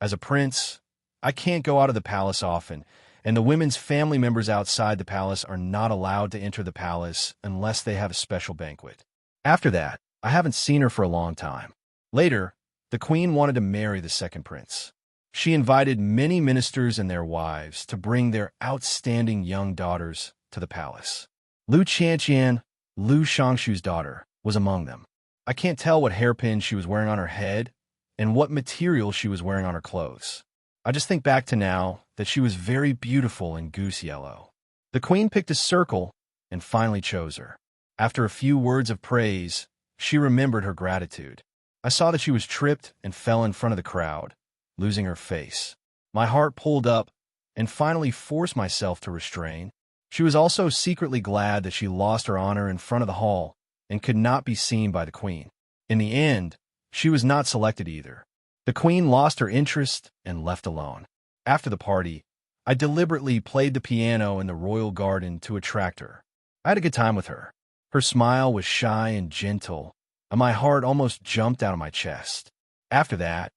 S1: As a prince, I can't go out of the palace often, and the women's family members outside the palace are not allowed to enter the palace unless they have a special banquet. After that, I haven't seen her for a long time. Later, the queen wanted to marry the second prince. She invited many ministers and their wives to bring their outstanding young daughters to the palace. Liu Qianqian, Liu Shangshu's daughter, was among them. I can't tell what hairpin she was wearing on her head and what material she was wearing on her clothes. I just think back to now that she was very beautiful in goose yellow. The queen picked a circle and finally chose her. After a few words of praise, she remembered her gratitude. I saw that she was tripped and fell in front of the crowd, losing her face. My heart pulled up and finally forced myself to restrain. She was also secretly glad that she lost her honor in front of the hall and could not be seen by the queen. In the end, she was not selected either. The queen lost her interest and left alone. After the party, I deliberately played the piano in the royal garden to attract her. I had a good time with her. Her smile was shy and gentle, and my heart almost jumped out of my chest. After that,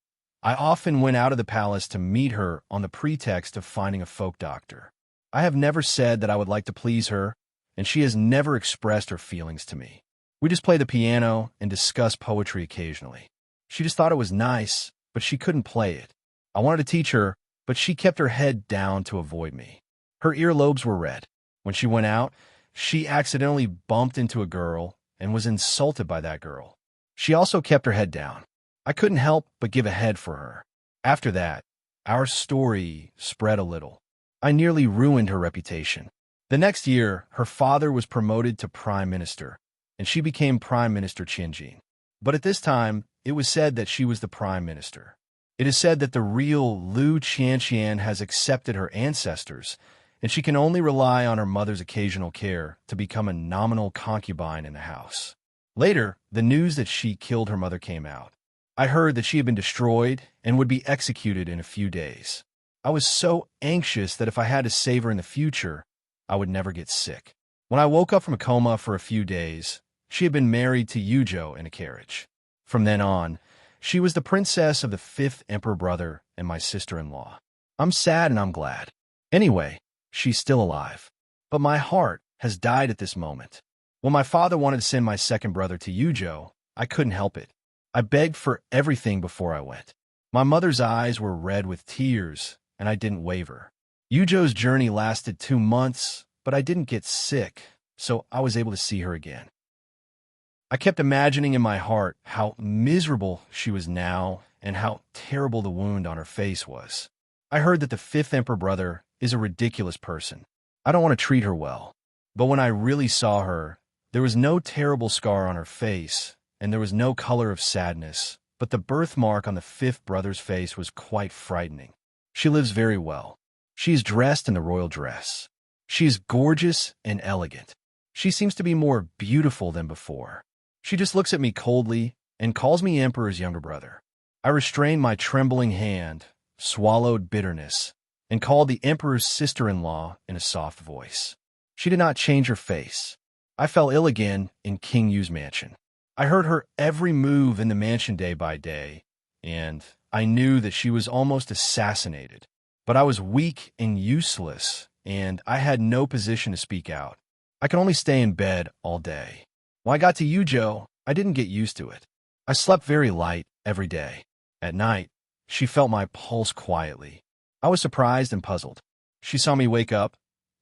S1: I often went out of the palace to meet her on the pretext of finding a folk doctor. I have never said that I would like to please her, and she has never expressed her feelings to me. We just play the piano and discuss poetry occasionally. She just thought it was nice, but she couldn't play it. I wanted to teach her, but she kept her head down to avoid me. Her earlobes were red. When she went out, she accidentally bumped into a girl and was insulted by that girl. She also kept her head down. I couldn't help but give a head for her. After that, our story spread a little. I nearly ruined her reputation. The next year, her father was promoted to prime minister, and she became Prime Minister Qianjin. But at this time, it was said that she was the prime minister. It is said that the real Lu Qianqian has accepted her ancestors, and she can only rely on her mother's occasional care to become a nominal concubine in the house. Later, the news that she killed her mother came out. I heard that she had been destroyed and would be executed in a few days. I was so anxious that if I had to save her in the future, I would never get sick. When I woke up from a coma for a few days, she had been married to Yuzhou in a carriage. From then on, she was the princess of the fifth emperor brother and my sister-in-law. I'm sad and I'm glad. Anyway, she's still alive. But my heart has died at this moment. When my father wanted to send my second brother to Yuzhou, I couldn't help it. I begged for everything before I went. My mother's eyes were red with tears, and I didn't waver. Yuzhou's journey lasted 2 months, but I didn't get sick, so I was able to see her again. I kept imagining in my heart how miserable she was now and how terrible the wound on her face was. I heard that the fifth emperor brother is a ridiculous person. I don't want to treat her well. But when I really saw her, there was no terrible scar on her face, and there was no color of sadness, but the birthmark on the fifth brother's face was quite frightening. She lives very well. She is dressed in the royal dress. She is gorgeous and elegant. She seems to be more beautiful than before. She just looks at me coldly and calls me Emperor's younger brother. I restrained my trembling hand, swallowed bitterness, and called the Emperor's sister-in-law in a soft voice. She did not change her face. I fell ill again in King Yu's mansion. I heard her every move in the mansion day by day, and I knew that she was almost assassinated. But I was weak and useless, and I had no position to speak out. I could only stay in bed all day. When I got to Yuzhou, I didn't get used to it. I slept very light every day. At night, she felt my pulse quietly. I was surprised and puzzled. She saw me wake up.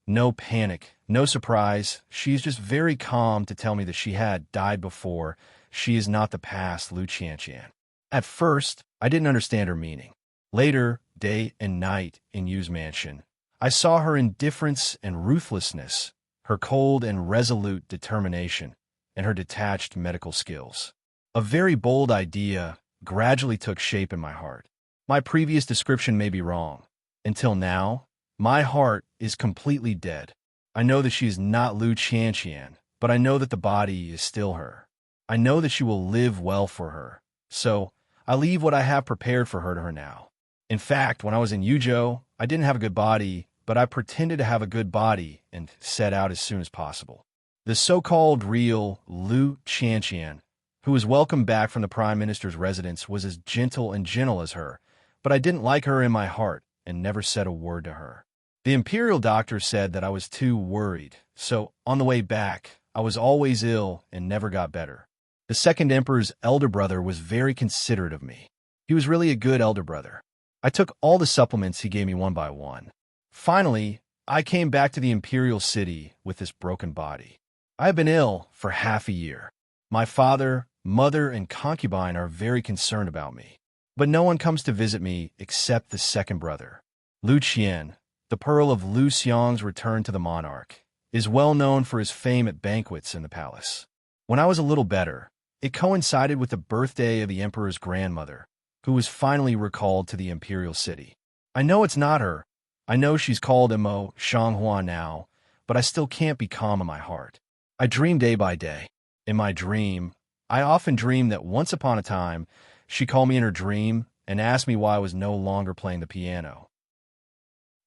S1: No panic, no surprise. She is just very calm to tell me that she had died before. She is not the past Lu Qianqian. At first, I didn't understand her meaning. Later, day and night in Yu's mansion, I saw her indifference and ruthlessness, her cold and resolute determination, and her detached medical skills. A very bold idea gradually took shape in my heart. My previous description may be wrong. Until now, my heart is completely dead. I know that she is not Lu Qianqian, but I know that the body is still her. I know that she will live well for her. So, I leave what I have prepared for her to her now. In fact, when I was in Yuzhou, I didn't have a good body, but I pretended to have a good body and set out as soon as possible. The so-called real Lu Qianqian, who was welcomed back from the prime minister's residence, was as gentle and gentle as her, but I didn't like her in my heart and never said a word to her. The imperial doctor said that I was too worried, so on the way back, I was always ill and never got better. The second emperor's elder brother was very considerate of me. He was really a good elder brother. I took all the supplements he gave me one by one. Finally, I came back to the imperial city with this broken body. I have been ill for half a year. My father, mother, and concubine are very concerned about me. But no one comes to visit me except the second brother. Lu Qian, the pearl of Lu Xiang's return to the monarch, is well known for his fame at banquets in the palace. When I was a little better, it coincided with the birthday of the emperor's grandmother, who was finally recalled to the imperial city. I know it's not her. I know she's called Imo Shanghua now, but I still can't be calm in my heart. I dream day by day. In my dream, I often dream that once upon a time, she called me in her dream and asked me why I was no longer playing the piano.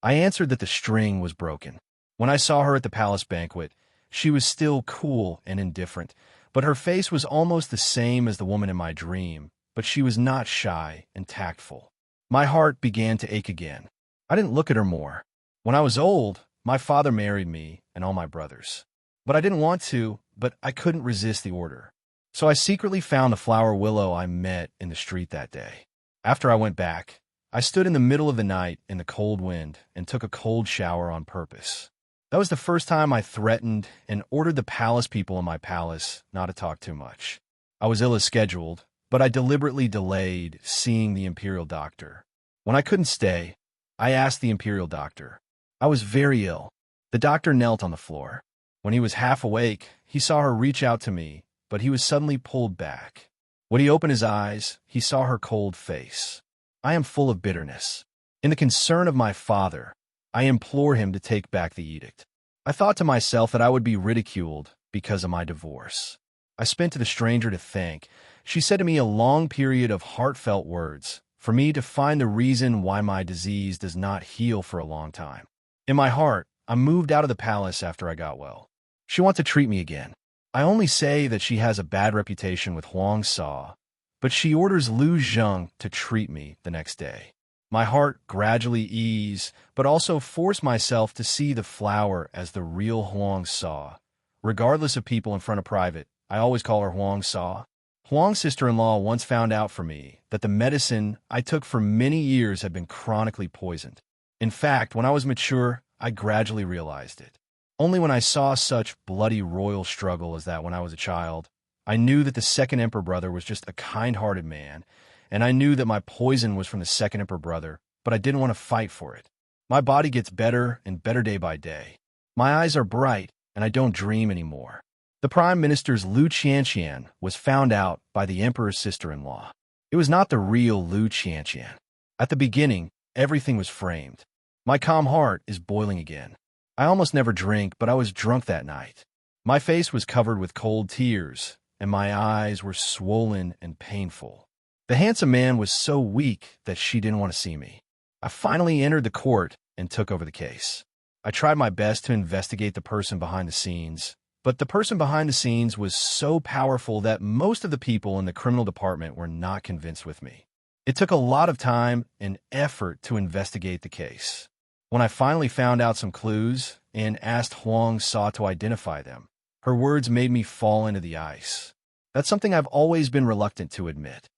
S1: I answered that the string was broken. When I saw her at the palace banquet, she was still cool and indifferent, but her face was almost the same as the woman in my dream, but she was not shy and tactful. My heart began to ache again. I didn't look at her more. When I was old, my father married me and all my brothers. But I didn't want to, but I couldn't resist the order. So I secretly found the flower willow I met in the street that day. After I went back, I stood in the middle of the night in the cold wind and took a cold shower on purpose. That was the first time I threatened and ordered the palace people in my palace not to talk too much. I was ill as scheduled, but I deliberately delayed seeing the imperial doctor. When I couldn't stay, I asked the imperial doctor. I was very ill. The doctor knelt on the floor. When he was half awake, he saw her reach out to me, but he was suddenly pulled back. When he opened his eyes, he saw her cold face. I am full of bitterness. In the concern of my father, I implore him to take back the edict. I thought to myself that I would be ridiculed because of my divorce. I spent to the stranger to thank. She said to me a long period of heartfelt words, for me to find the reason why my disease does not heal for a long time. In my heart, I moved out of the palace after I got well. She wants to treat me again. I only say that she has a bad reputation with Huang Sa, but she orders Lu Zheng to treat me the next day. My heart gradually eased, but also forced myself to see the flower as the real Huang Sa. Regardless of people in front of private, I always call her Huang Sa. Huang's sister-in-law once found out for me that the medicine I took for many years had been chronically poisoned. In fact, when I was mature, I gradually realized it. Only when I saw such bloody royal struggle as that when I was a child, I knew that the second emperor brother was just a kind-hearted man, and I knew that my poison was from the second emperor brother, but I didn't want to fight for it. My body gets better and better day by day. My eyes are bright, and I don't dream anymore. The Prime Minister's Lu Qianqian was found out by the Emperor's sister-in-law. It was not the real Lu Qianqian. At the beginning, everything was framed. My calm heart is boiling again. I almost never drink, but I was drunk that night. My face was covered with cold tears, and my eyes were swollen and painful. The handsome man was so weak that she didn't want to see me. I finally entered the court and took over the case. I tried my best to investigate the person behind the scenes, but the person behind the scenes was so powerful that most of the people in the criminal department were not convinced with me. It took a lot of time and effort to investigate the case. When I finally found out some clues and asked Huang Sa to identify them, her words made me fall into the ice. That's something I've always been reluctant to admit.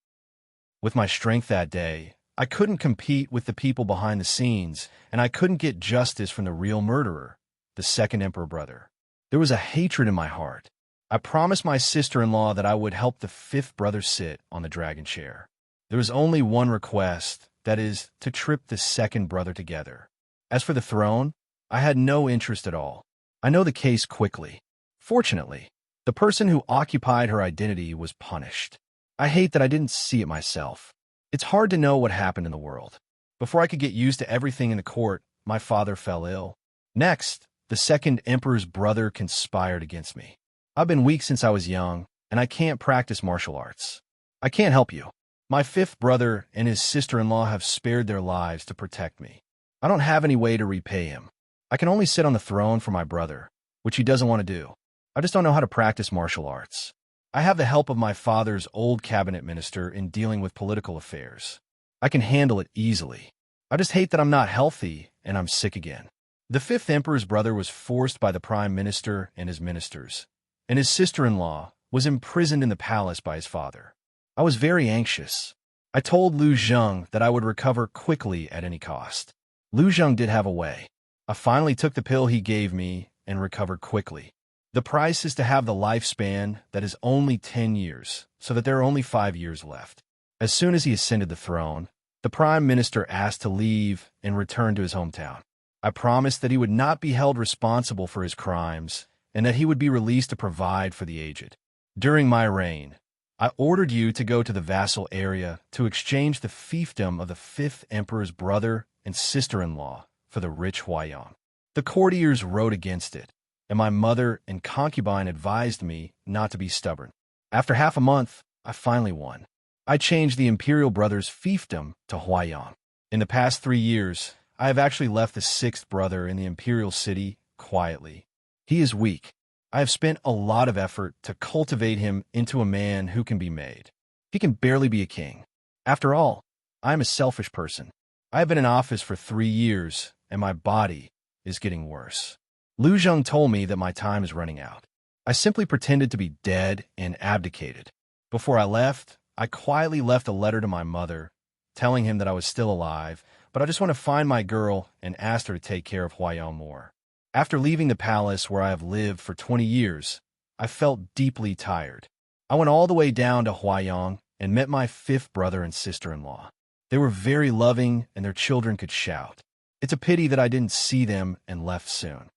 S1: With my strength that day, I couldn't compete with the people behind the scenes, and I couldn't get justice from the real murderer, the second emperor brother. There was a hatred in my heart. I promised my sister-in-law that I would help the fifth brother sit on the dragon chair. There was only one request, that is, to trip the second brother together. As for the throne, I had no interest at all. I know the case quickly. Fortunately, the person who occupied her identity was punished. I hate that I didn't see it myself. It's hard to know what happened in the world. Before I could get used to everything in the court, my father fell ill. Next, the second emperor's brother conspired against me. I've been weak since I was young, and I can't practice martial arts. I can't help you. My fifth brother and his sister-in-law have spared their lives to protect me. I don't have any way to repay him. I can only sit on the throne for my brother, which he doesn't want to do. I just don't know how to practice martial arts. I have the help of my father's old cabinet minister in dealing with political affairs. I can handle it easily. I just hate that I'm not healthy and I'm sick again. The fifth emperor's brother was forced by the prime minister and his ministers, and his sister-in-law was imprisoned in the palace by his father. I was very anxious. I told Lu Zheng that I would recover quickly at any cost. Lu Zheng did have a way. I finally took the pill he gave me and recovered quickly. The price is to have the lifespan that is only 10 years, so that there are only 5 years left. As soon as he ascended the throne, the prime minister asked to leave and return to his hometown. I promised that he would not be held responsible for his crimes and that he would be released to provide for the aged. During my reign, I ordered you to go to the vassal area to exchange the fiefdom of the fifth emperor's brother and sister-in-law for the rich Huaiyang. The courtiers wrote against it, and my mother and concubine advised me not to be stubborn. After half a month, I finally won. I changed the imperial brother's fiefdom to Huaiyang. In the past 3 years, I have actually left the sixth brother in the imperial city quietly. He is weak. I have spent a lot of effort to cultivate him into a man who can be made. He can barely be a king. After all, I am a selfish person. I have been in office for 3 years, and my body is getting worse. Lu Zheng told me that my time is running out. I simply pretended to be dead and abdicated. Before I left, I quietly left a letter to my mother, telling him that I was still alive, but I just want to find my girl and asked her to take care of Huayang more. After leaving the palace where I have lived for 20 years, I felt deeply tired. I went all the way down to Huayang and met my fifth brother and sister-in-law. They were very loving and their children could shout. It's a pity that I didn't see them and left soon.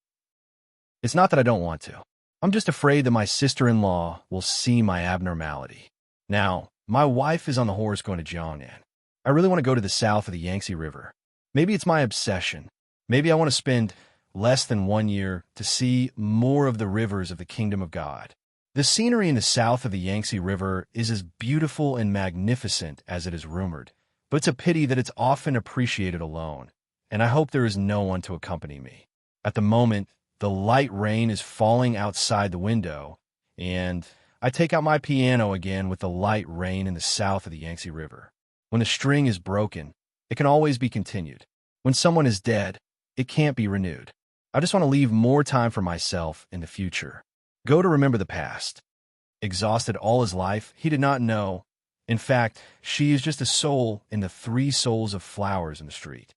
S1: It's not that I don't want to. I'm just afraid that my sister-in-law will see my abnormality. Now, my wife is on the horse going to Jiangnan. I really want to go to the south of the Yangtze River. Maybe it's my obsession. Maybe I want to spend less than 1 year to see more of the rivers of the Kingdom of God. The scenery in the south of the Yangtze River is as beautiful and magnificent as it is rumored, but it's a pity that it's often appreciated alone, and I hope there is no one to accompany me. At the moment, the light rain is falling outside the window, and I take out my piano again with the light rain in the south of the Yangtze River. When the string is broken, it can always be continued. When someone is dead, it can't be renewed. I just want to leave more time for myself in the future. Go to remember the past. Exhausted all his life, he did not know. In fact, she is just a soul in the 3 souls of flowers in the street.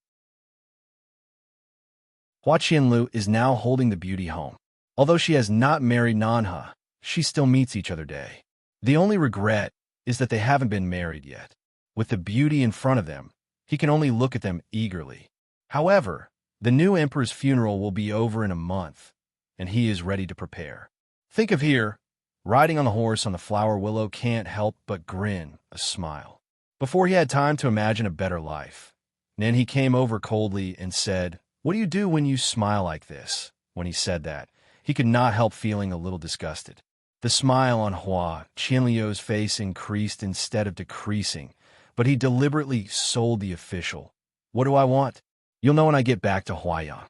S1: Hua Qianlu is now holding the beauty home. Although she has not married Nanha, she still meets each other day. The only regret is that they haven't been married yet. With the beauty in front of them, he can only look at them eagerly. However, the new emperor's funeral will be over in a month, and he is ready to prepare. Think of here, riding on the horse on the flower willow can't help but grin a smile. Before he had time to imagine a better life, then he came over coldly and said, "What do you do when you smile like this?" When he said that, he could not help feeling a little disgusted. The smile on Hua Qianliu's face increased instead of decreasing, but he deliberately sold the official. "What do I want? You'll know when I get back to Huayang."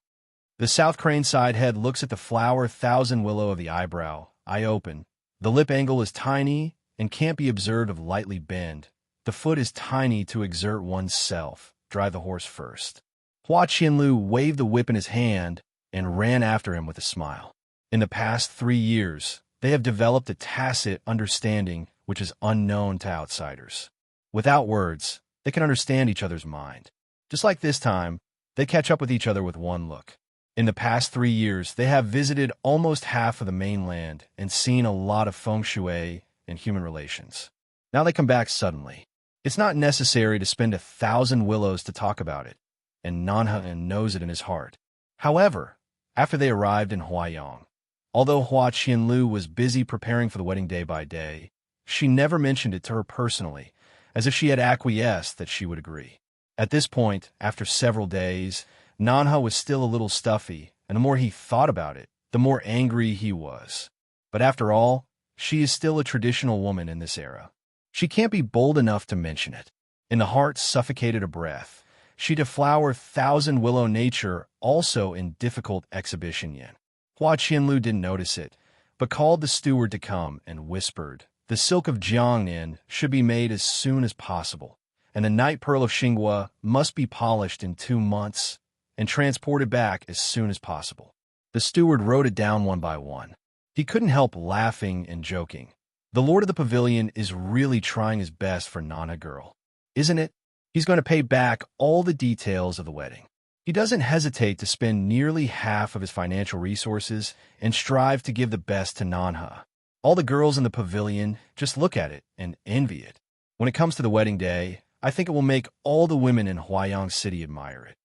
S1: The south crane side head looks at the flower thousand willow of the eyebrow, eye open. The lip angle is tiny and can't be observed of lightly bend. The foot is tiny to exert one's self. Drive the horse first. Hua Qianlu waved the whip in his hand and ran after him with a smile. In the past 3 years, they have developed a tacit understanding which is unknown to outsiders. Without words, they can understand each other's mind. Just like this time, they catch up with each other with one look. In the past 3 years, they have visited almost half of the mainland and seen a lot of feng shui and human relations. Now they come back suddenly. It's not necessary to spend 1,000 willows to talk about it, and Nanha knows it in his heart. However, after they arrived in Huayang, although Hua Qianlu was busy preparing for the wedding day by day, she never mentioned it to her personally, as if she had acquiesced that she would agree. At this point, after several days, Nanha was still a little stuffy, and the more he thought about it, the more angry he was. But after all, she is still a traditional woman in this era. She can't be bold enough to mention it. In the heart suffocated a breath, she deflower thousand willow nature also in difficult exhibition yin. Hua Qianlu didn't notice it, but called the steward to come and whispered, "The silk of Jiangnan should be made as soon as possible, and the night pearl of Xinghua must be polished in 2 months and transported back as soon as possible." The steward wrote it down one by one. He couldn't help laughing and joking. The lord of the pavilion is really trying his best for Nana girl, isn't it? He's going to pay back all the details of the wedding. He doesn't hesitate to spend nearly half of his financial resources and strive to give the best to Nanha. All the girls in the pavilion just look at it and envy it. When it comes to the wedding day, I think it will make all the women in Huayang City admire it.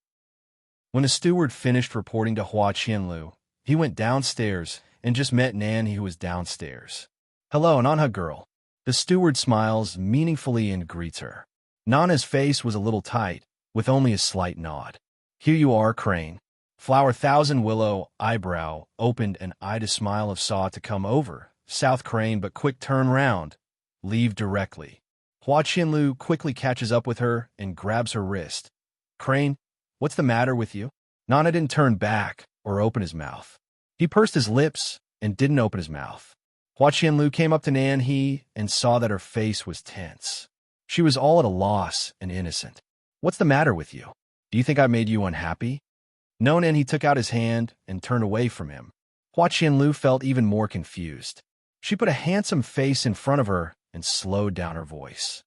S1: When the steward finished reporting to Hua Qianlu, he went downstairs and just met Nan, who was downstairs. "Hello, Nanha girl." The steward smiles meaningfully and greets her. Nana's face was a little tight, with only a slight nod. "Here you are, Crane." Flower thousand willow eyebrow opened and eyed a smile of saw to come over. South Crane, but quick turn round. Leave directly. Hua Qianlu quickly catches up with her and grabs her wrist. "Crane, what's the matter with you?" Nana didn't turn back or open his mouth. He pursed his lips and didn't open his mouth. Hua Qianlu came up to Nan and saw that her face was tense. She was all at a loss and innocent. "What's the matter with you? Do you think I made you unhappy?" No, and he took out his hand and turned away from him. Hua Qianlu felt even more confused. She put a handsome face in front of her and slowed down her voice.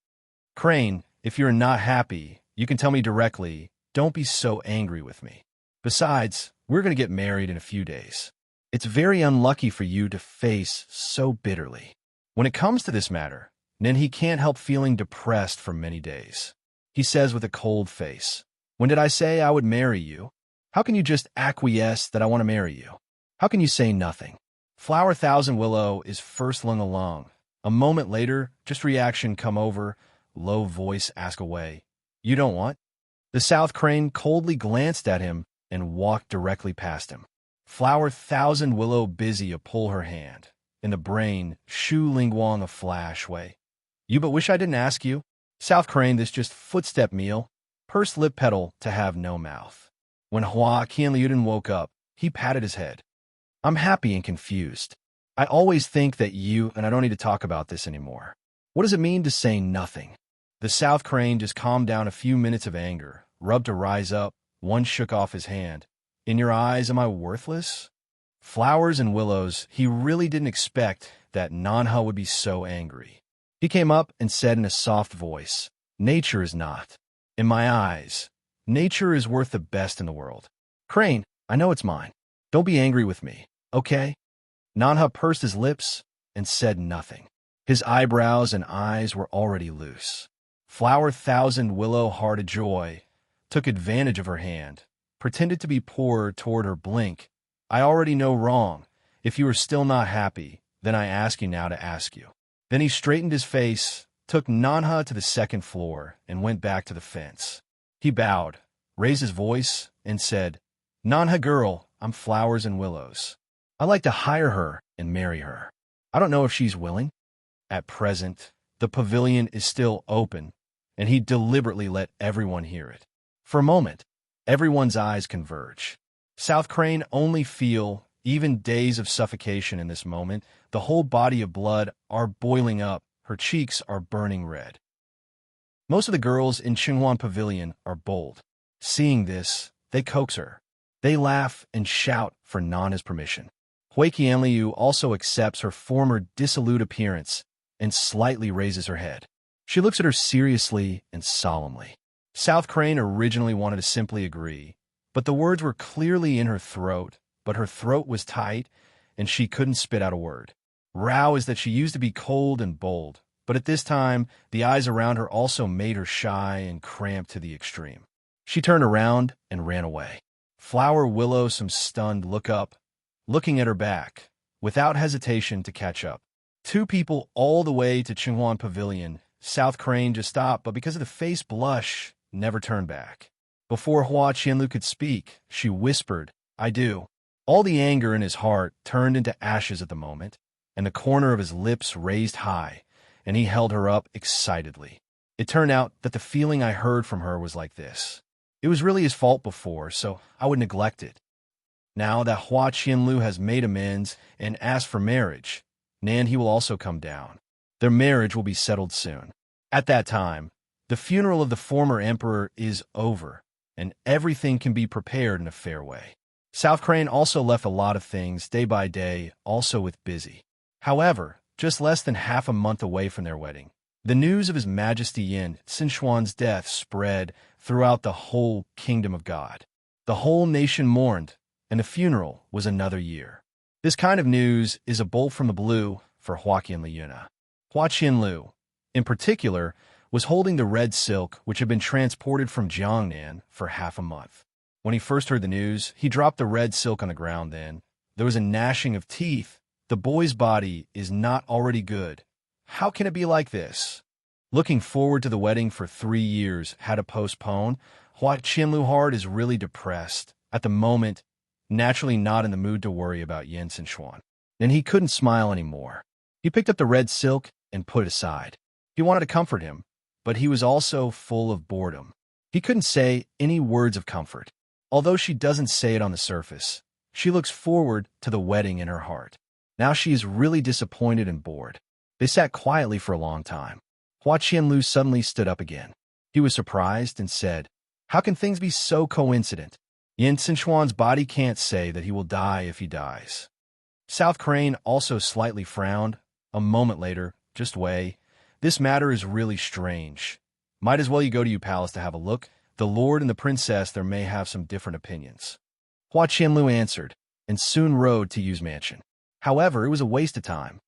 S1: Crane, if you're not happy, you can tell me directly. Don't be so angry with me. Besides, we're going to get married in a few days. It's very unlucky for you to face so bitterly. When it comes to this matter, then he can't help feeling depressed for many days. He says with a cold face, when did I say I would marry you? How can you just acquiesce that I want to marry you? How can you say nothing? Flower Thousand Willow is first lung along. A moment later, just reaction come over, low voice ask away. You don't want? The South Crane coldly glanced at him and walked directly past him. Flower Thousand Willow busy a pull her hand. In the brain, Shu Lingguang a flash way. You but wish I didn't ask you? South Crane this just footstep meal, pursed lip petal to have no mouth. When Hua Qianliuden woke up, he patted his head. I'm happy and confused. I always think that you, and I don't need to talk about this anymore. What does it mean to say nothing? The South Crane just calmed down a few minutes of anger, rubbed to rise up, one shook off his hand. In your eyes, am I worthless? Flowers and willows, he really didn't expect that Nanha would be so angry. He came up and said in a soft voice, nature is not. In my eyes, nature is worth the best in the world. Crane, I know it's mine. Don't be angry with me, okay? Nanha pursed his lips and said nothing. His eyebrows and eyes were already loose. Flower Thousand Willow hearted joy, took advantage of her hand, pretended to be poor toward her blink. I already know wrong. If you are still not happy, then I ask you now to ask you. Then he straightened his face, took Nanha to the second floor, and went back to the fence. He bowed, raised his voice, and said, Nanha girl, I'm Flowers and Willows. I'd like to hire her and marry her. I don't know if she's willing. At present, the pavilion is still open, and he deliberately let everyone hear it. For a moment, everyone's eyes converge. South Crane only feel, even days of suffocation in this moment, the whole body of blood are boiling up, her cheeks are burning red. Most of the girls in Qinghuan Pavilion are bold. Seeing this, they coax her. They laugh and shout for Nana's permission. Hui Qianliu also accepts her former dissolute appearance and slightly raises her head. She looks at her seriously and solemnly. South Crane originally wanted to simply agree, but the words were clearly in her throat, but her throat was tight, and she couldn't spit out a word. Row is that she used to be cold and bold, but at this time, the eyes around her also made her shy and cramped to the extreme. She turned around and ran away. Flower Willow some stunned look up, looking at her back, without hesitation to catch up. Two people all the way to Qinghuan Pavilion. South Crane just stopped, but because of the face blush, never turned back. Before Hua Qianlu could speak, she whispered, I do. All the anger in his heart turned into ashes at the moment, and the corner of his lips raised high, and he held her up excitedly. It turned out that the feeling I heard from her was like this. It was really his fault before, so I would neglect it. Now that Hua Qianlu has made amends and asked for marriage, Nan he will also come down. Their marriage will be settled soon. At that time, the funeral of the former emperor is over, and everything can be prepared in a fair way. South Crane also left a lot of things day by day, also with busy. However, just less than half a month away from their wedding, the news of His Majesty Yin Xinchuan's death spread throughout the whole kingdom of God. The whole nation mourned, and the funeral was another year. This kind of news is a bolt from the blue for Hua Qianliu. Hua Qianlu, in particular, was holding the red silk which had been transported from Jiangnan for half a month. When he first heard the news, he dropped the red silk on the ground then. There was a gnashing of teeth. The boy's body is not already good. How can it be like this? Looking forward to the wedding for 3 years, had to postpone, Hua Qianlu heart is really depressed. At the moment, naturally not in the mood to worry about Yin Xinchuan. And he couldn't smile anymore. He picked up the red silk and put it aside. He wanted to comfort him, but he was also full of boredom. He couldn't say any words of comfort. Although she doesn't say it on the surface, she looks forward to the wedding in her heart. Now she is really disappointed and bored. They sat quietly for a long time. Hua Qianlu suddenly stood up again. He was surprised and said, How can things be so coincident? Yin Sichuan's body can't say that he will die if he dies. South Crane also slightly frowned. A moment later, just wait. This matter is really strange. Might as well you go to your palace to have a look. The lord and the princess there may have some different opinions. Hua Qianlu answered, and soon rode to Yu's mansion. However, it was a waste of time.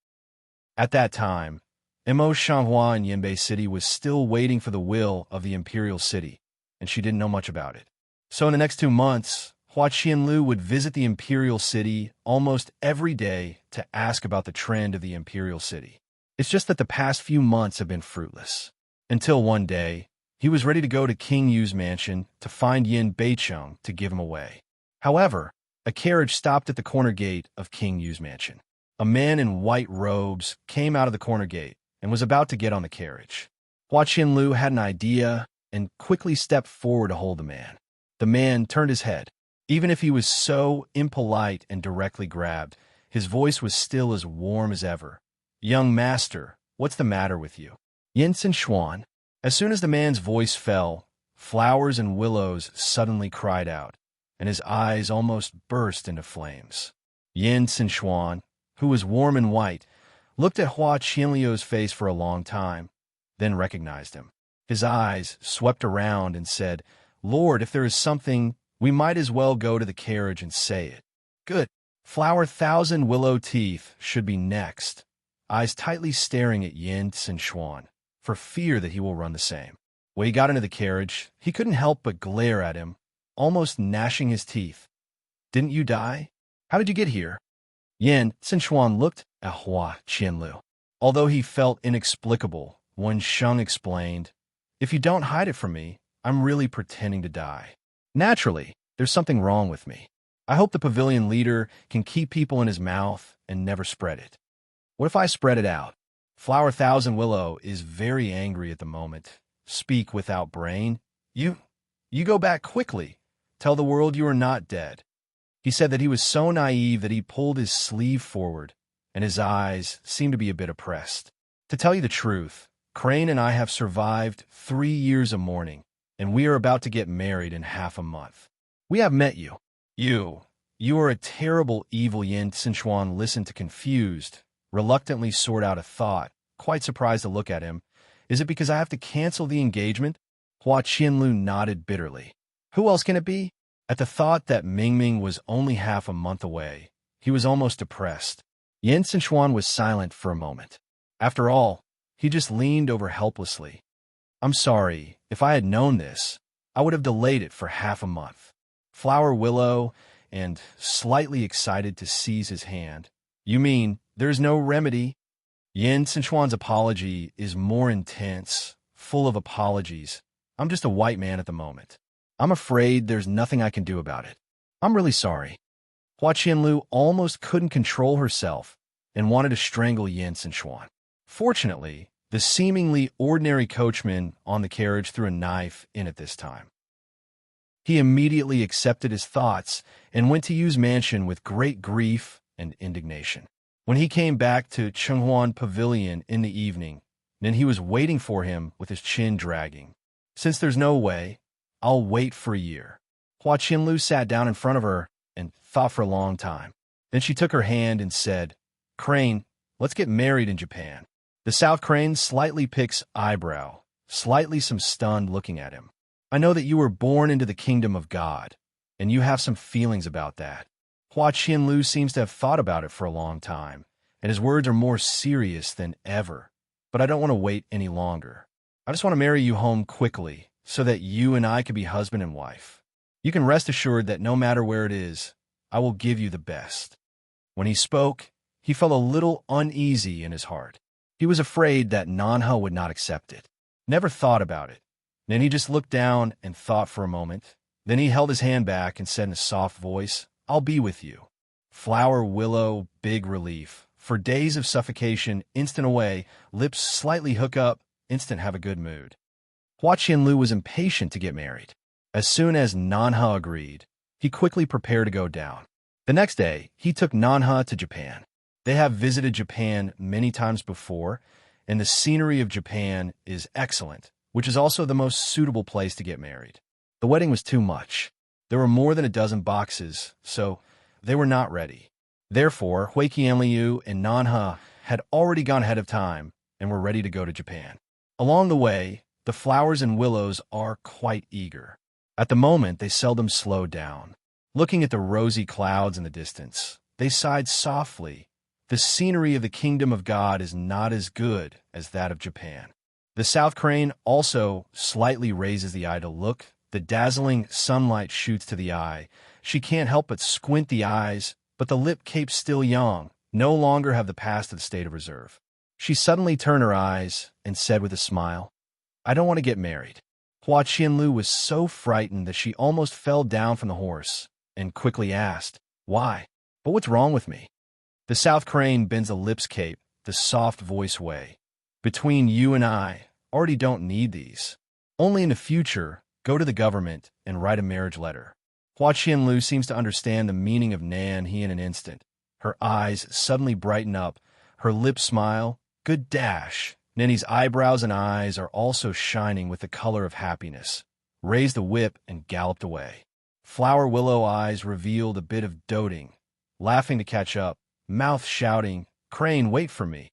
S1: At that time, Immerse Shanghua in Yanbei City was still waiting for the will of the imperial city, and she didn't know much about it. So in the next 2 months, Hua Qianlu would visit the imperial city almost every day to ask about the trend of the imperial city. It's just that the past few months have been fruitless. Until one day, he was ready to go to King Yu's mansion to find Yin Beicheng to give him away. However, a carriage stopped at the corner gate of King Yu's mansion. A man in white robes came out of the corner gate and was about to get on the carriage. Hua Qianlu had an idea and quickly stepped forward to hold the man. The man turned his head. Even if he was so impolite and directly grabbed, his voice was still as warm as ever. "Young master, what's the matter with you?" Yin Sichuan. As soon as the man's voice fell, flowers and willows suddenly cried out, and his eyes almost burst into flames. Yin Sichuan, who was warm and white, looked at Hua Qianliu's face for a long time, then recognized him. His eyes swept around and said, "Lord, if there is something, we might as well go to the carriage and say it." "Good. Flower Thousand Willow Teeth should be next," eyes tightly staring at Yin Sichuan, for fear that he will run the same. When he got into the carriage, he couldn't help but glare at him, almost gnashing his teeth. "Didn't you die? How did you get here?" Yin Sichuan looked at Hua Qianlu. Although he felt inexplicable, Wen Sheng explained, "If you don't hide it from me, I'm really pretending to die. Naturally, there's something wrong with me. I hope the pavilion leader can keep people in his mouth and never spread it. What if I spread it out? Flower Thousand Willow is very angry at the moment. Speak without brain. You go back quickly. Tell the world you are not dead." He said that he was so naive that he pulled his sleeve forward, and his eyes seemed to be a bit oppressed. "To tell you the truth, Crane and I have survived 3 years of mourning, and we are about to get married in half a month. We have met you. You are a terrible evil." Yin Sichuan listened to confused, reluctantly sort out a thought, quite surprised to look at him. "Is it because I have to cancel the engagement?" Hua Qianlu nodded bitterly. Who else can it be? At the thought that Mingming was only half a month away, he was almost depressed. Yin Sichuan was silent for a moment. After all, he just leaned over helplessly. "I'm sorry. If I had known this, I would have delayed it for half a month." Flower Willow, and slightly excited to seize his hand. "You mean there's no remedy?" Yin Sichuan's apology is more intense, full of apologies. "I'm just a white man at the moment. I'm afraid there's nothing I can do about it. I'm really sorry." Hua Qianlu almost couldn't control herself and wanted to strangle Yin Sichuan. Fortunately, the seemingly ordinary coachman on the carriage threw a knife in at this time. He immediately accepted his thoughts and went to Yu's mansion with great grief and indignation. When he came back to Chenghuan Pavilion in the evening, then he was waiting for him with his chin dragging. "Since there's no way, I'll wait for a year." Hua Qianlu sat down in front of her and thought for a long time. Then she took her hand and said, "Crane, let's get married in Japan." The South Crane slightly picks eyebrow, slightly some stunned looking at him. "I know that you were born into the kingdom of God, and you have some feelings about that." Hua Qianlu seems to have thought about it for a long time, and his words are more serious than ever. "But I don't want to wait any longer. I just want to marry you home quickly, so that you and I can be husband and wife. You can rest assured that no matter where it is, I will give you the best." When he spoke, he felt a little uneasy in his heart. He was afraid that Nanha would not accept it. Never thought about it. Then he just looked down and thought for a moment. Then he held his hand back and said in a soft voice, "I'll be with you." Flower Willow, big relief. For days of suffocation, instant away, lips slightly hook up, instant have a good mood. Hua Qianlu was impatient to get married. As soon as Nanha agreed, he quickly prepared to go down. The next day, he took Nanha to Japan. They have visited Japan many times before, and the scenery of Japan is excellent, which is also the most suitable place to get married. The wedding was too much. There were more than a dozen boxes, so they were not ready. Therefore, Hui Qianliu and Nanhe had already gone ahead of time and were ready to go to Japan. Along the way, the flowers and willows are quite eager. At the moment, they seldom slowed down. Looking at the rosy clouds in the distance, they sighed softly. The scenery of the kingdom of God is not as good as that of Japan. The south crane also slightly raises the eye to look. The dazzling sunlight shoots to the eye. She can't help but squint the eyes, but the lip capes still young, no longer have the past of the state of reserve. She suddenly turned her eyes and said with a smile, "I don't want to get married." Hua Qianlu was so frightened that she almost fell down from the horse and quickly asked, "Why? But what's wrong with me?" The south crane bends a lips cape, the soft voice way. "Between you and I already don't need these. Only in the future, go to the government and write a marriage letter." Hua Qianlu seems to understand the meaning of Nan He in an instant. Her eyes suddenly brighten up, her lips smile. Good dash. Nanny's eyebrows and eyes are also shining with the color of happiness. Raised the whip and galloped away. Flower willow eyes revealed a bit of doting, laughing to catch up, mouth shouting, "Crane, wait for me.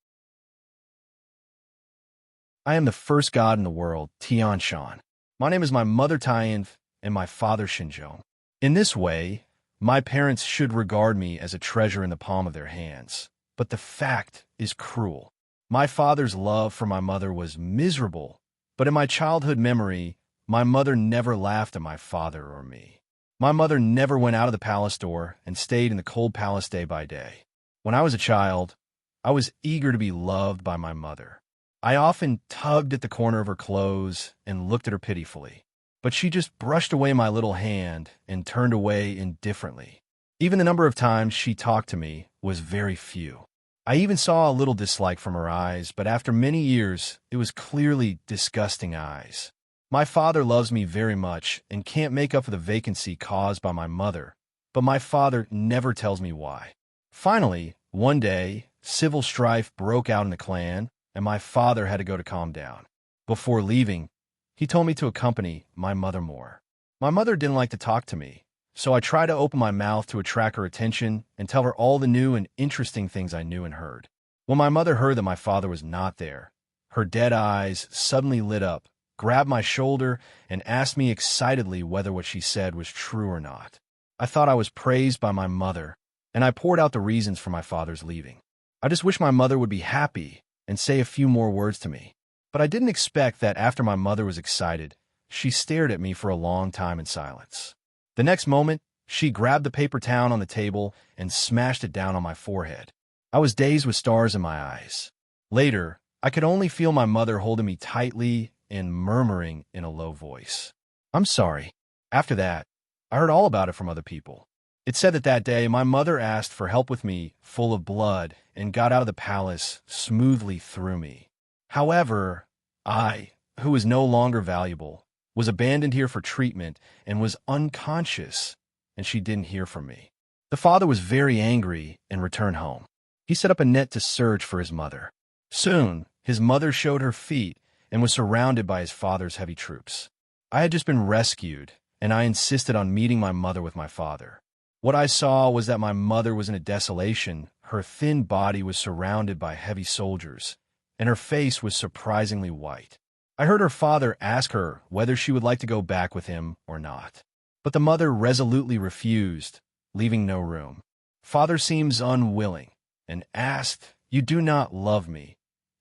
S1: I am the first god in the world, Tian Shan. My name is my mother Tianf and my father Xinzhong. In this way, my parents should regard me as a treasure in the palm of their hands. But the fact is cruel. My father's love for my mother was miserable, but in my childhood memory, my mother never laughed at my father or me. My mother never went out of the palace door and stayed in the cold palace day by day. When I was a child, I was eager to be loved by my mother. I often tugged at the corner of her clothes and looked at her pitifully, but she just brushed away my little hand and turned away indifferently. Even the number of times she talked to me was very few. I even saw a little dislike from her eyes, but after many years, it was clearly disgusting eyes. My father loves me very much and can't make up for the vacancy caused by my mother, but my father never tells me why. Finally, one day, civil strife broke out in the clan, and my father had to go to calm down. Before leaving, he told me to accompany my mother more. My mother didn't like to talk to me, so I tried to open my mouth to attract her attention and tell her all the new and interesting things I knew and heard. When my mother heard that my father was not there, her dead eyes suddenly lit up, grabbed my shoulder, and asked me excitedly whether what she said was true or not. I thought I was praised by my mother, and I poured out the reasons for my father's leaving. I just wished my mother would be happy and say a few more words to me. But I didn't expect that after my mother was excited, she stared at me for a long time in silence. The next moment, she grabbed the paper towel on the table and smashed it down on my forehead. I was dazed with stars in my eyes. Later, I could only feel my mother holding me tightly and murmuring in a low voice, "I'm sorry." After that, I heard all about it from other people. It said that that day my mother asked for help with me, full of blood, and got out of the palace smoothly through me. However, I, who was no longer valuable, was abandoned here for treatment and was unconscious, and she didn't hear from me. The father was very angry and returned home. He set up a net to search for his mother. Soon, his mother showed her feet and was surrounded by his father's heavy troops. I had just been rescued, and I insisted on meeting my mother with my father. What I saw was that my mother was in a desolation. Her thin body was surrounded by heavy soldiers, and her face was surprisingly white. I heard her father ask her whether she would like to go back with him or not. But the mother resolutely refused, leaving no room. Father seems unwilling, and asked, "You do not love me.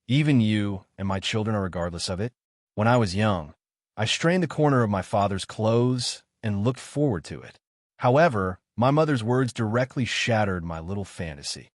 S1: Even you and my children are regardless of it." When I was young, I strained the corner of my father's clothes and looked forward to it. However, my mother's words directly shattered my little fantasy.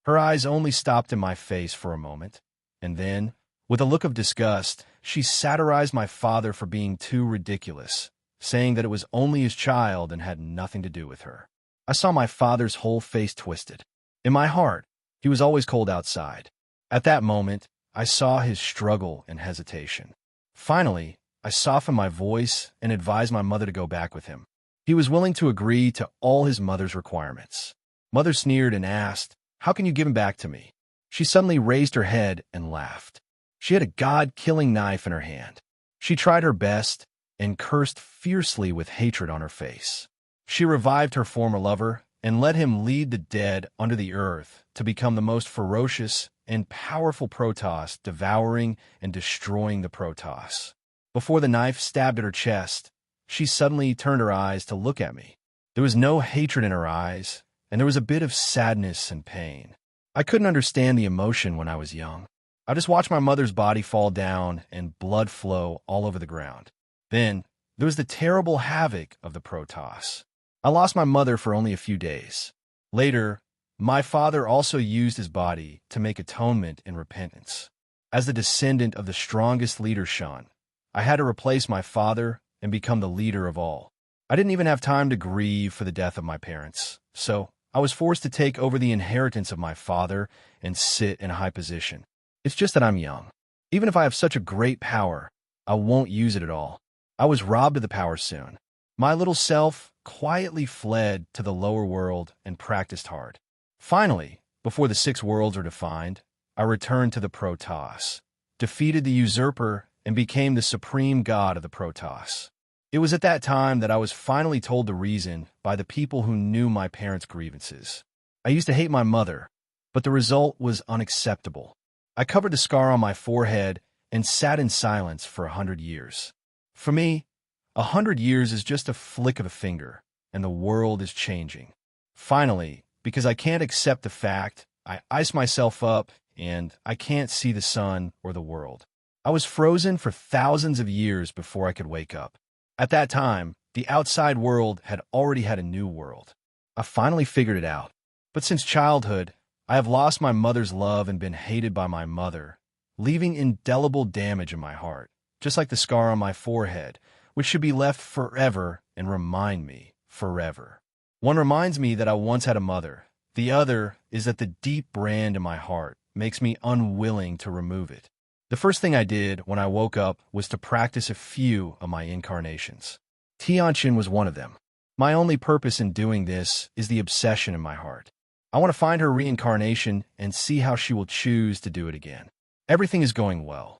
S1: Her eyes only stopped in my face for a moment, and then, with a look of disgust, she satirized my father for being too ridiculous, saying that it was only his child and had nothing to do with her. I saw my father's whole face twisted. In my heart, he was always cold outside. At that moment, I saw his struggle and hesitation. Finally, I softened my voice and advised my mother to go back with him. He was willing to agree to all his mother's requirements. Mother sneered and asked, "How can you give him back to me?" She suddenly raised her head and laughed. She had a god-killing knife in her hand. She tried her best, and cursed fiercely with hatred on her face. She revived her former lover and let him lead the dead under the earth to become the most ferocious and powerful Protoss, devouring and destroying the Protoss. Before the knife stabbed at her chest, she suddenly turned her eyes to look at me. There was no hatred in her eyes, and there was a bit of sadness and pain. I couldn't understand the emotion when I was young. I just watched my mother's body fall down and blood flow all over the ground. Then, there was the terrible havoc of the Protoss. I lost my mother for only a few days. Later, my father also used his body to make atonement and repentance. As the descendant of the strongest leader Shan, I had to replace my father and become the leader of all. I didn't even have time to grieve for the death of my parents, so I was forced to take over the inheritance of my father and sit in a high position. It's just that I'm young. Even if I have such a great power, I won't use it at all. I was robbed of the power soon. My little self quietly fled to the lower world and practiced hard. Finally, before the 6 worlds are defined, I returned to the Protoss, defeated the usurper, and became the supreme god of the Protoss. It was at that time that I was finally told the reason by the people who knew my parents' grievances. I used to hate my mother, but the result was unacceptable. I covered the scar on my forehead and sat in silence for 100 years. For me, 100 years is just a flick of a finger, and the world is changing. Finally, because I can't accept the fact, I ice myself up, and I can't see the sun or the world. I was frozen for thousands of years before I could wake up. At that time, the outside world had already had a new world. I finally figured it out. But since childhood, I have lost my mother's love and been hated by my mother, leaving indelible damage in my heart, just like the scar on my forehead, which should be left forever and remind me forever. One reminds me that I once had a mother. The other is that the deep brand in my heart makes me unwilling to remove it. The first thing I did when I woke up was to practice a few of my incarnations. Tianqin was one of them. My only purpose in doing this is the obsession in my heart. I want to find her reincarnation and see how she will choose to do it again. Everything is going well.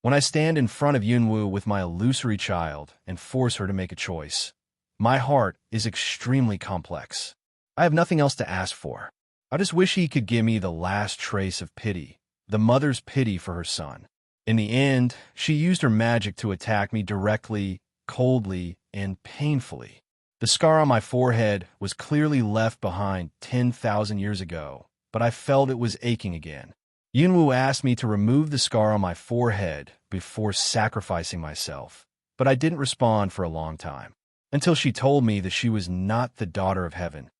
S1: When I stand in front of Yunwu with my illusory child and force her to make a choice, my heart is extremely complex. I have nothing else to ask for. I just wish he could give me the last trace of pity, the mother's pity for her son. In the end, she used her magic to attack me directly, coldly, and painfully. The scar on my forehead was clearly left behind 10,000 years ago, but I felt it was aching again. Yunwu asked me to remove the scar on my forehead before sacrificing myself, but I didn't respond for a long time, until she told me that she was not the daughter of heaven,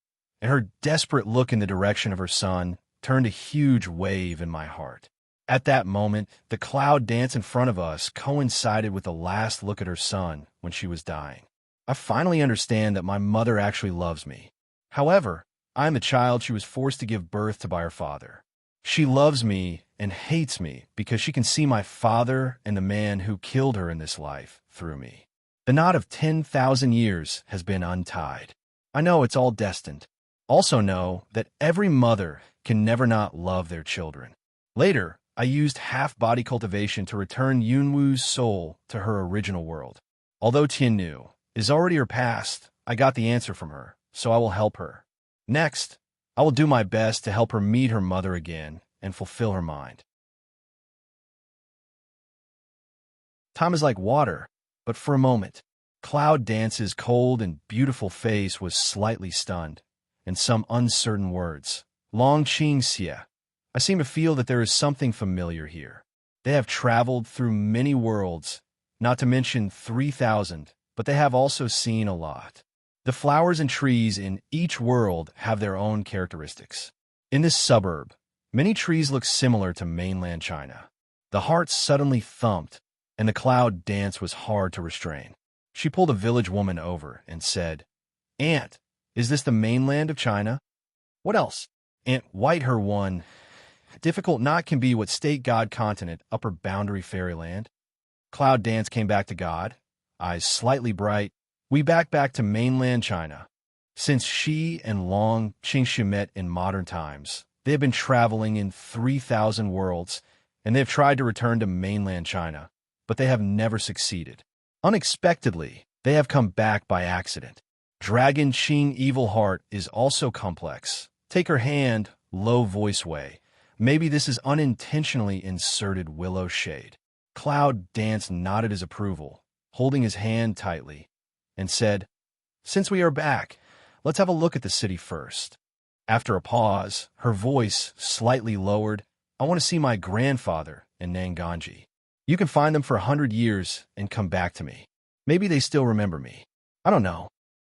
S1: and her desperate look in the direction of her son turned a huge wave in my heart. At that moment, the cloud dance in front of us coincided with the last look at her son when she was dying. I finally understand that my mother actually loves me. However, I am the child she was forced to give birth to by her father. She loves me and hates me because she can see my father and the man who killed her in this life through me. The knot of 10,000 years has been untied. I know it's all destined. Also know that every mother can never not love their children. Later, I used half-body cultivation to return Yunwu's soul to her original world. Although Tiannu is already her past, I got the answer from her, so I will help her. Next, I will do my best to help her meet her mother again and fulfill her mind. Time is like water, but for a moment. Cloud Dance's cold and beautiful face was slightly stunned, and some uncertain words. Long Qing Xie. I seem to feel that there is something familiar here. They have traveled through many worlds, not to mention 3,000, but they have also seen a lot. The flowers and trees in each world have their own characteristics. In this suburb, many trees look similar to mainland China. The heart suddenly thumped, and the Cloud Dance was hard to restrain. She pulled a village woman over and said, "Aunt, is this the mainland of China?" "What else?" Aunt White her one. Difficult not can be what state god continent, upper boundary fairyland. Cloud Dance came back to God, eyes slightly bright. We back to mainland China. Since she and Long Qingxu met in modern times, they have been traveling in 3,000 worlds, and they have tried to return to mainland China, but they have never succeeded. Unexpectedly, they have come back by accident. Dragon Qing Evil Heart is also complex. Take her hand, low voice way. Maybe this is unintentionally inserted willow shade. Cloud Dance nodded his approval, holding his hand tightly, and said, "Since we are back, let's have a look at the city first." After a pause, her voice slightly lowered, "I want to see my grandfather and Nanganji. You can find them for 100 years and come back to me. Maybe they still remember me. I don't know."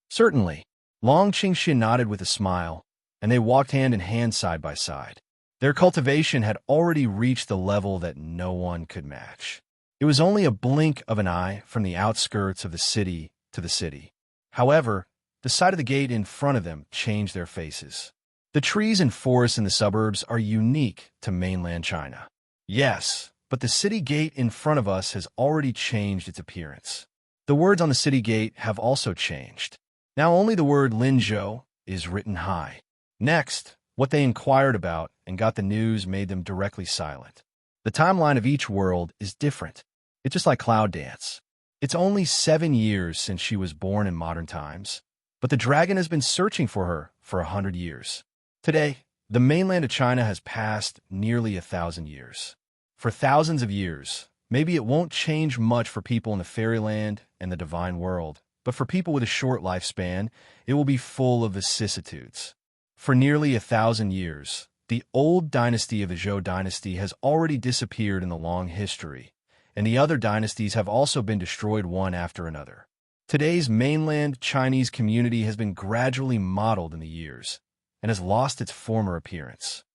S1: "Certainly." Long Qingxia nodded with a smile, and they walked hand in hand side by side. Their cultivation had already reached the level that no one could match. It was only a blink of an eye from the outskirts of the city to the city. However, the sight of the gate in front of them changed their faces. The trees and forests in the suburbs are unique to mainland China. Yes, but the city gate in front of us has already changed its appearance. The words on the city gate have also changed. Now only the word Linzhou is written high. Next, what they inquired about and got the news made them directly silent. The timeline of each world is different. It's just like Cloud Dance. It's only 7 years since she was born in modern times, but the dragon has been searching for her for 100 years. Today, the mainland of China has passed nearly 1,000 years. For thousands of years, maybe it won't change much for people in the fairyland and the divine world, but for people with a short lifespan, it will be full of vicissitudes. For nearly 1,000 years, the old dynasty of the Zhou dynasty has already disappeared in the long history, and the other dynasties have also been destroyed one after another. Today's mainland Chinese community has been gradually modeled in the years, and has lost its former appearance.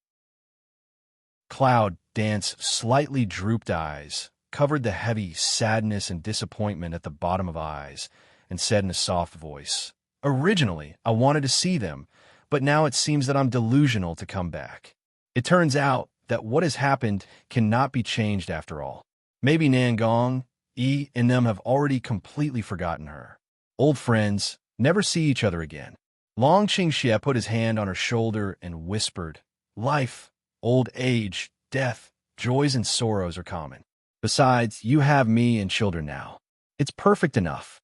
S1: Cloud Dance slightly drooped eyes, covered the heavy sadness and disappointment at the bottom of eyes, and said in a soft voice, "Originally, I wanted to see them, but now it seems that I'm delusional to come back. It turns out that what has happened cannot be changed after all. Maybe Nangong, Yi, and them have already completely forgotten her. Old friends, never see each other again." Long Qingxia put his hand on her shoulder and whispered, "Life, old age, death, joys and sorrows are common. Besides, you have me and children now. It's perfect enough.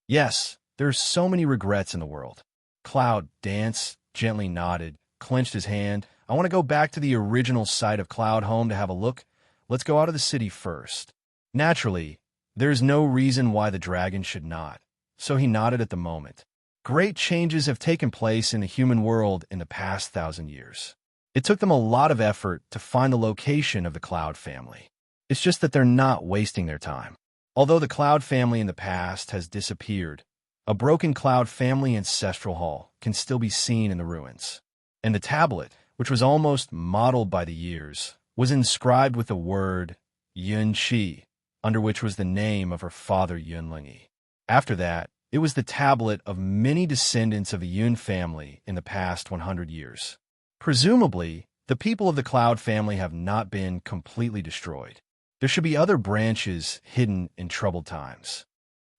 S1: Yes, there are so many regrets in the world." Cloud Dance gently nodded, clenched his hand. "I want to go back to the original site of Cloud Home to have a look. Let's go out of the city first." Naturally, there's no reason why the dragon should not, so he nodded at the moment. Great changes have taken place in the human world in the past 1,000 years. It took them a lot of effort to find the location of the Cloud family. It's just that they're not wasting their time. Although the Cloud family in the past has disappeared, a broken Cloud family ancestral hall can still be seen in the ruins. And the tablet, which was almost modeled by the years, was inscribed with the word Yun Qi, under which was the name of her father Yunlingyi. After that, it was the tablet of many descendants of the Yun family in the past 100 years. Presumably, the people of the Cloud family have not been completely destroyed. There should be other branches hidden in troubled times.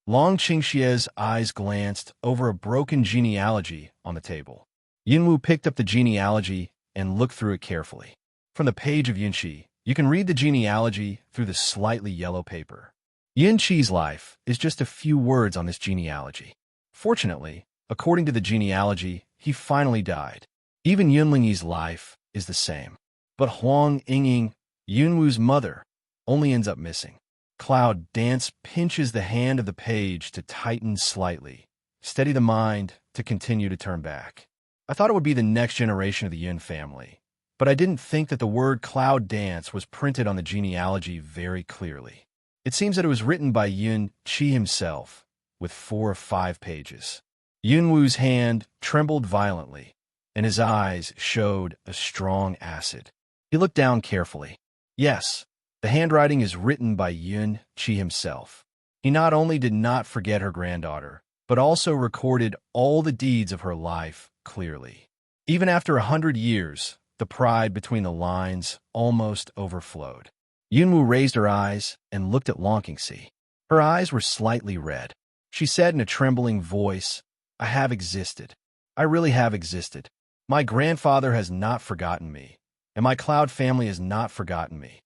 S1: Long Qingxia's eyes glanced over a broken genealogy on the table. Yunwu picked up the genealogy and looked through it carefully. From the page of Yunqi, you can read the genealogy through the slightly yellow paper. Yunqi's life is just a few words on this genealogy. Fortunately, according to the genealogy, he finally died. Even Yunlingyi's life is the same. But Huang Yingying, Yunwu's mother, only ends up missing. Cloud Dance pinches the hand of the page to tighten slightly, steady the mind to continue to turn back. I thought it would be the next generation of the Yun family, but I didn't think that the word Cloud Dance was printed on the genealogy very clearly. It seems that it was written by Yun Qi himself, with 4 or 5 pages. Yunwu's hand trembled violently, and his eyes showed a strong acid. He looked down carefully. Yes, the handwriting is written by Yun Qi himself. He not only did not forget her granddaughter, but also recorded all the deeds of her life clearly. Even after 100 years, the pride between the lines almost overflowed. Yunwu raised her eyes and looked at Long Qingxi. Her eyes were slightly red. She said in a trembling voice, "I have existed. I really have existed. My grandfather has not forgotten me, and my Cloud family has not forgotten me."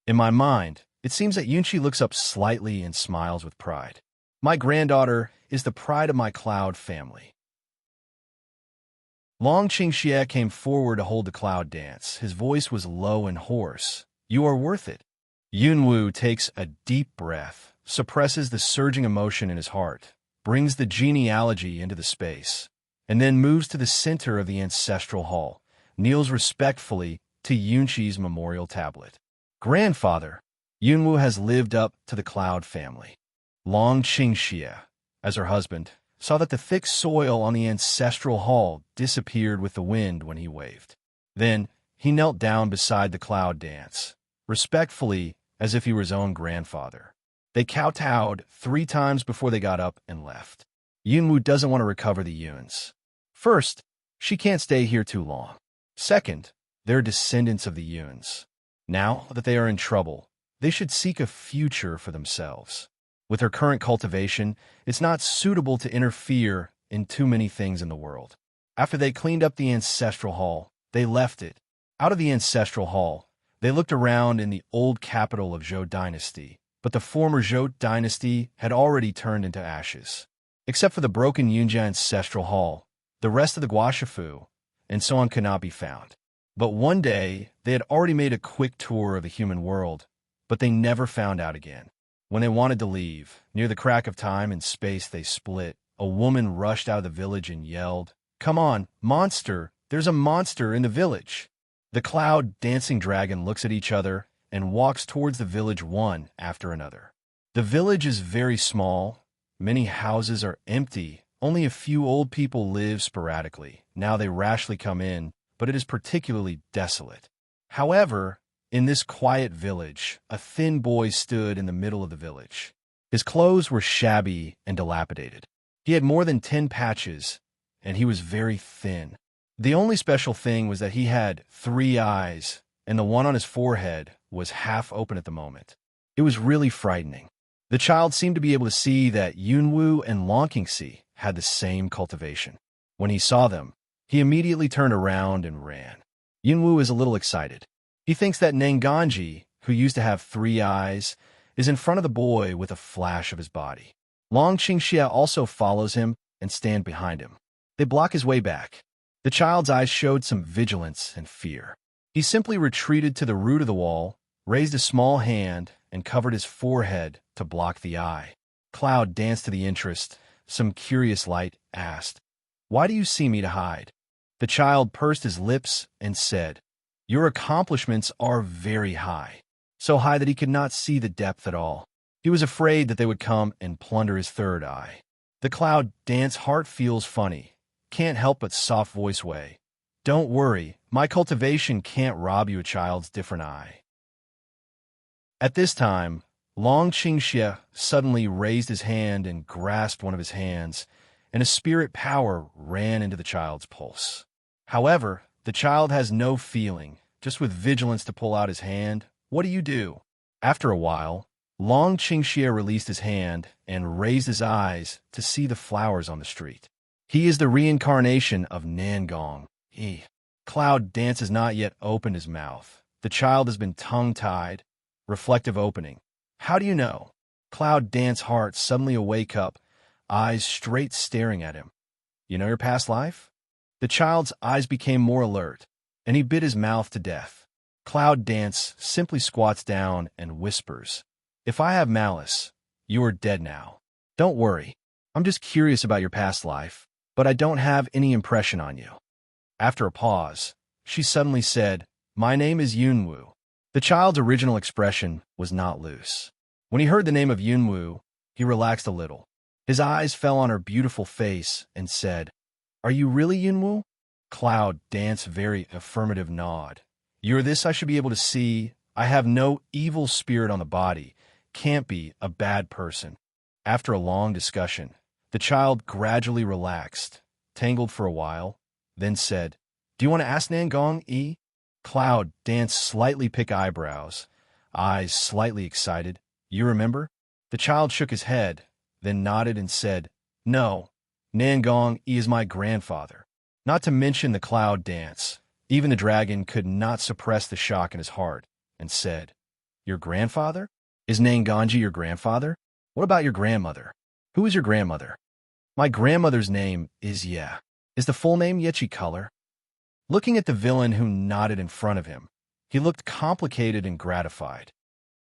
S1: In my mind, it seems that Yunqi looks up slightly and smiles with pride. My granddaughter is the pride of my cloud family. Long Qingxie came forward to hold the cloud dance. His voice was low and hoarse. You are worth it. Yunwu takes a deep breath, suppresses the surging emotion in his heart, brings the genealogy into the space, and then moves to the center of the ancestral hall, kneels respectfully to Yunqi's memorial tablet. Grandfather, Yunwu has lived up to the cloud family. Long Qingxie, as her husband, saw that the thick soil on the ancestral hall disappeared with the wind when he waved. Then he knelt down beside the cloud dance, respectfully as if he were his own grandfather. They kowtowed 3 times before they got up and left. Yunwu doesn't want to recover the Yuns. First, she can't stay here too long. Second, they're descendants of the Yuns. Now that they are in trouble, they should seek a future for themselves. With her current cultivation, it's not suitable to interfere in too many things in the world. After they cleaned up the ancestral hall, they left it. Out of the ancestral hall, they looked around in the old capital of Zhou Dynasty, but the former Zhou Dynasty had already turned into ashes. Except for the broken Yunjia ancestral hall, the rest of the Guashifu and so on could not be found. But one day, they had already made a quick tour of the human world, but they never found out again. When they wanted to leave, near the crack of time and space they split, a woman rushed out of the village and yelled, "Come on, monster! There's a monster in the village!" The cloud dancing dragon looks at each other and walks towards the village one after another. The village is very small. Many houses are empty. Only a few old people live sporadically. Now they rashly come in, but it is particularly desolate. However, in this quiet village, a thin boy stood in the middle of the village. His clothes were shabby and dilapidated. He had more than 10 patches, and he was very thin. The only special thing was that he had 3 eyes, and the one on his forehead was half open at the moment. It was really frightening. The child seemed to be able to see that Yunwu and Longqingxi had the same cultivation. When he saw them, he immediately turned around and ran. Yunwu is a little excited. He thinks that Nanganji, who used to have 3 eyes, is in front of the boy with a flash of his body. Long Qingxie also follows him and stands behind him. They block his way back. The child's eyes showed some vigilance and fear. He simply retreated to the root of the wall, raised a small hand, and covered his forehead to block the eye. Cloud danced to the interest. Some curious light asked, "Why do you see me to hide?" The child pursed his lips and said, "Your accomplishments are very high, so high that he could not see the depth at all." He was afraid that they would come and plunder his 3rd eye. The cloud dance heart feels funny, can't help but soft voice way. "Don't worry, my cultivation can't rob you a child's different eye." At this time, Long Qingxie suddenly raised his hand and grasped one of his hands, and a spirit power ran into the child's pulse. However, the child has no feeling, just with vigilance to pull out his hand. What do? After a while, Long Qingxie released his hand and raised his eyes to see the flowers on the street. He is the reincarnation of Nangong. Cloud Dance has not yet opened his mouth. The child has been tongue-tied. Reflective opening. How do you know? Cloud Dance heart suddenly awake up, eyes straight staring at him. You know your past life? The child's eyes became more alert, and he bit his mouth to death. Cloud Dance simply squats down and whispers, "If I have malice, you are dead now. Don't worry. I'm just curious about your past life, but I don't have any impression on you." After a pause, she suddenly said, "My name is Yunwu." The child's original expression was not loose. When he heard the name of Yunwu, he relaxed a little. His eyes fell on her beautiful face and said, "Are you really Yunwu?" Cloud Dance very affirmative nod. "You're this I should be able to see. I have no evil spirit on the body. Can't be a bad person." After a long discussion, the child gradually relaxed, tangled for a while, then said, "Do you want to ask Nangong, E?" Cloud Dance slightly pick eyebrows, eyes slightly excited. "You remember?" The child shook his head, then nodded and said, "No, Nangong E is my grandfather." Not to mention the Cloud Dance, even the dragon could not suppress the shock in his heart, and said, "Your grandfather? Is Nanganji your grandfather? What about your grandmother?" Who is your grandmother? My grandmother's name is Ye. Is the full name Yechi Color? Looking at the villain who nodded in front of him, he looked complicated and gratified.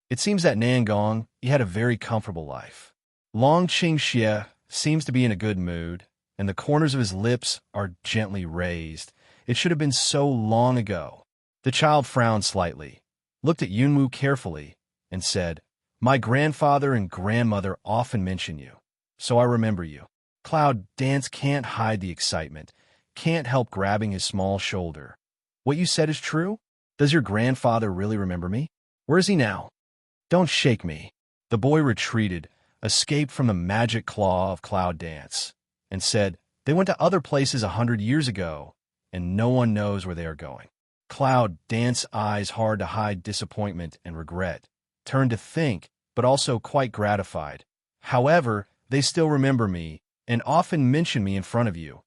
S1: It seems that Nangong, he had a very comfortable life. Long Qingxie seems to be in a good mood, and the corners of his lips are gently raised. It should have been so long ago. The child frowned slightly, looked at Yunwu carefully, and said, My grandfather and grandmother often mention you, so I remember you. Cloud Dance can't hide the excitement, can't help grabbing his small shoulder. What you said is true? Does your grandfather really remember me? Where is he now? Don't shake me. The boy retreated, escaped from the magic claw of Cloud Dance, and said, They went to other places 100 years ago, and no one knows where they are going. Cloud Dance's eyes, hard to hide disappointment and regret, turned to think, but also quite gratified. However, they still remember me, and often mention me in front of you.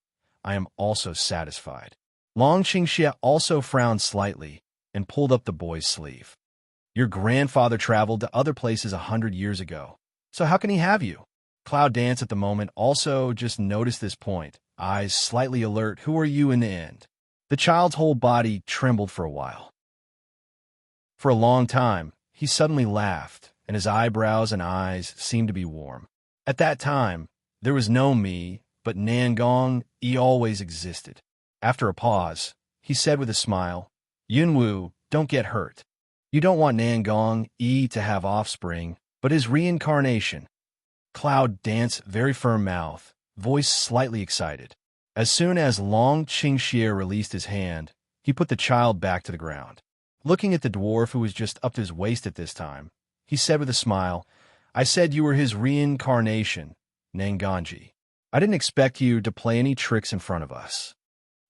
S1: I am also satisfied. Long Qingxie also frowned slightly, and pulled up the boy's sleeve. Your grandfather traveled to other places 100 years ago, so how can he have you? Cloud Dance at the moment also just noticed this point, eyes slightly alert. Who are you in the end? The child's whole body trembled for a while. For a long time, he suddenly laughed, and his eyebrows and eyes seemed to be warm. At that time, there was no me, but Nangong, he always existed. After a pause, he said with a smile, Yunwu, don't get hurt. You don't want Nangong, to have offspring, but his reincarnation. Cloud Dance, very firm mouth, voice slightly excited. As soon as Long Qingxie released his hand, he put the child back to the ground. Looking at the dwarf who was just up to his waist at this time, he said with a smile, I said you were his reincarnation, Nangonji. I didn't expect you to play any tricks in front of us.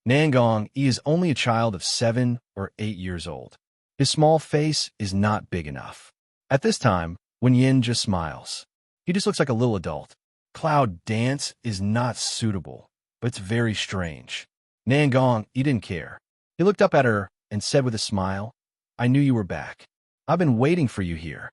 S1: Nangong, he is only a child of 7 or 8 years old. His small face is not big enough. At this time, when Yin just smiles, he just looks like a little adult. Cloud Dance is not suitable, but it's very strange. Nangong, he didn't care. He looked up at her and said with a smile, I knew you were back. I've been waiting for you here.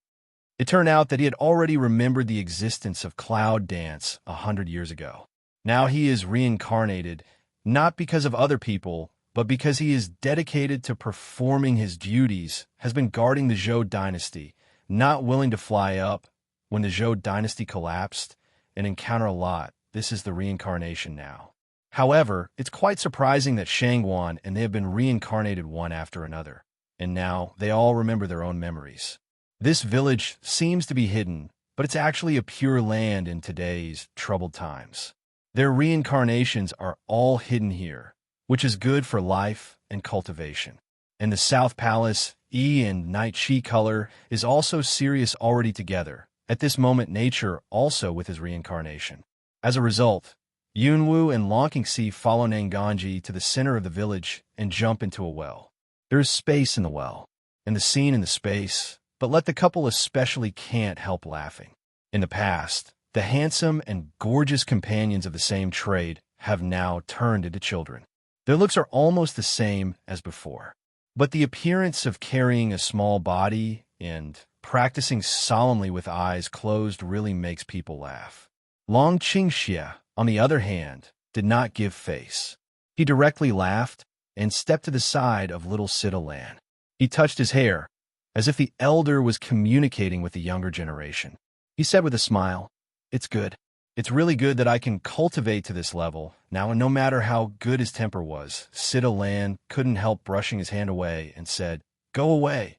S1: It turned out that he had already remembered the existence of Cloud Dance 100 years ago. Now he is reincarnated, not because of other people, but because he is dedicated to performing his duties, has been guarding the Zhou dynasty, not willing to fly up when the Zhou dynasty collapsed, and encounter a lot. This is the reincarnation now. However, it's quite surprising that Shangguan and they have been reincarnated one after another, and now they all remember their own memories. This village seems to be hidden, but it's actually a pure land in today's troubled times. Their reincarnations are all hidden here, which is good for life and cultivation. And the South Palace, and Night Chi Color, is also serious already together. At this moment, nature also with his reincarnation. As a result, Yunwu and Longqingxi follow Nangonji to the center of the village and jump into a well. There is space in the well, and the scene in the space, but let the couple especially can't help laughing. In the past, the handsome and gorgeous companions of the same trade have now turned into children. Their looks are almost the same as before, but the appearance of carrying a small body and practicing solemnly with eyes closed really makes people laugh. Long Qingxie, on the other hand, did not give face. He directly laughed and stepped to the side of little Sita Lan. He touched his hair, as if the elder was communicating with the younger generation. He said with a smile, It's good. It's really good that I can cultivate to this level. Now, and no matter how good his temper was, Sita Lan couldn't help brushing his hand away and said, Go away.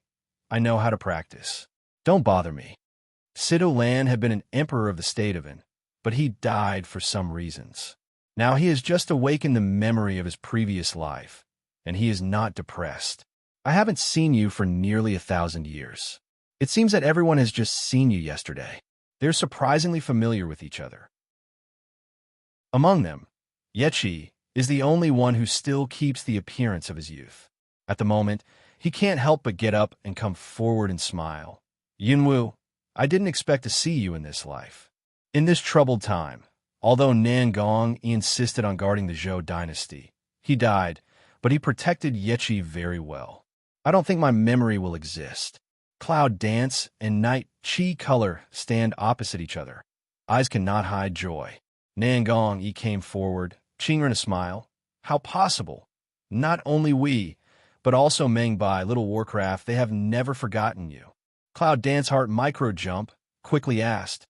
S1: I know how to practice. Don't bother me. Sita Lan had been an emperor of the state of An, but he died for some reasons. Now he has just awakened the memory of his previous life, and he is not depressed. I haven't seen you for nearly 1,000 years. It seems that everyone has just seen you yesterday. They're surprisingly familiar with each other. Among them, Yechi is the only one who still keeps the appearance of his youth. At the moment, he can't help but get up and come forward and smile. Yunwu, I didn't expect to see you in this life. In this troubled time, although Nangong insisted on guarding the Zhou dynasty, he died, but he protected Yechi very well. I don't think my memory will exist. Cloud Dance and Night Chi Color stand opposite each other. eyes cannot hide joy. Nangong Yi came forward, Qingren a smile. How possible? Not only we, but also Mengbai, Little Warcraft, they have never forgotten you. Cloud Danceheart Micro Jump quickly asked,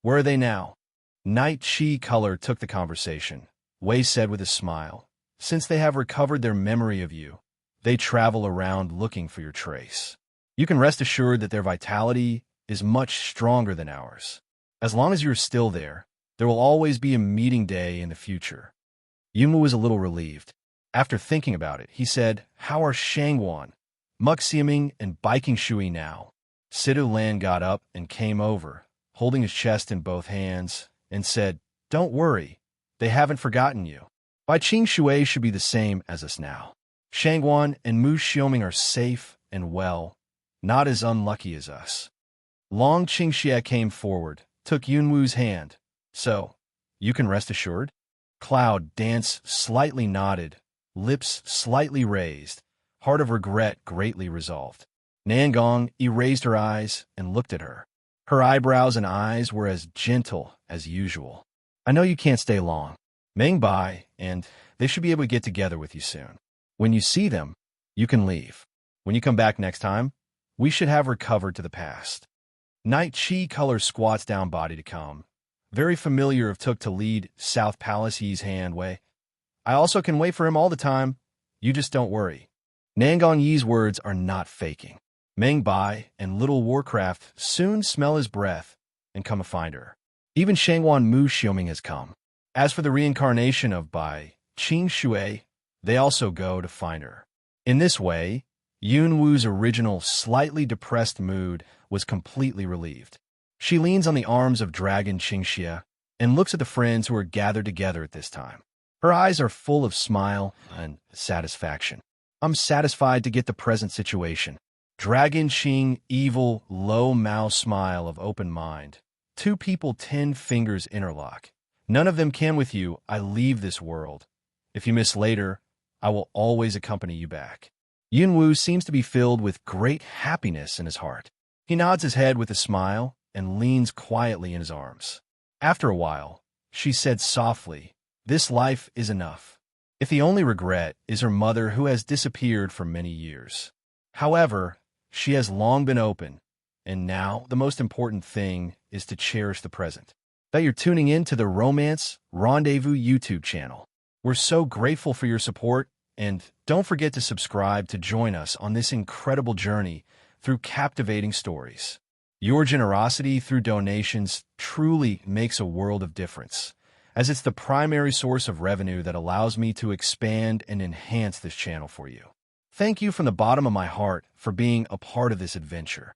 S1: where are they now? Night Chi Color took the conversation. Wei said with a smile, since they have recovered their memory of you, they travel around looking for your trace. You can rest assured that their vitality is much stronger than ours. As long as you're still there will always be a meeting day in the future. Yunwu was a little relieved. After thinking about it, he said, how are Shangwan, Muk Siaming, and Biking Shui now? Sidu Lan got up and came over, holding his chest in both hands, and said, don't worry, they haven't forgotten you. Bai Qing Shui should be the same as us now. Shangwan and Mu Xiaoming are safe and well, not as unlucky as us. Long Qingxia came forward, took Yunwu's hand. So, you can rest assured? Cloud Dance slightly nodded, lips slightly raised, heart of regret greatly resolved. Nangong erased her eyes and looked at her. Her eyebrows and eyes were as gentle as usual. I know you can't stay long. Meng Bai, and they should be able to get together with you soon. When you see them, you can leave. When you come back next time, we should have recovered to the past. Night Chi Color squats down body to come. Very familiar of took to lead South Palace Yi's hand way. I also can wait for him all the time. You just don't worry. Nangong Yi's words are not faking. Meng Bai and Little Warcraft soon smell his breath and come to find her. Even Shangwan Mu Xiaoming has come. As for the reincarnation of Bai Qing Shui, they also go to find her. In this way, Yunwu's original slightly depressed mood was completely relieved. She leans on the arms of Dragon Qingxia and looks at the friends who are gathered together at this time. Her eyes are full of smile and satisfaction. I'm satisfied to get the present situation. Dragon Qing, evil, low mouth smile of open mind. Two people 10 fingers interlock. None of them can with you. I leave this world. If you miss later, I will always accompany you back. Yunwu seems to be filled with great happiness in his heart. He nods his head with a smile and leans quietly in his arms. After a while, she said softly, this life is enough. If the only regret is her mother who has disappeared for many years. However, she has long been open, and now the most important thing is to cherish the present. That you're tuning in to the Romance Rendezvous YouTube channel. We're so grateful for your support, and don't forget to subscribe to join us on this incredible journey through captivating stories. Your generosity through donations truly makes a world of difference, as it's the primary source of revenue that allows me to expand and enhance this channel for you. Thank you from the bottom of my heart for being a part of this adventure.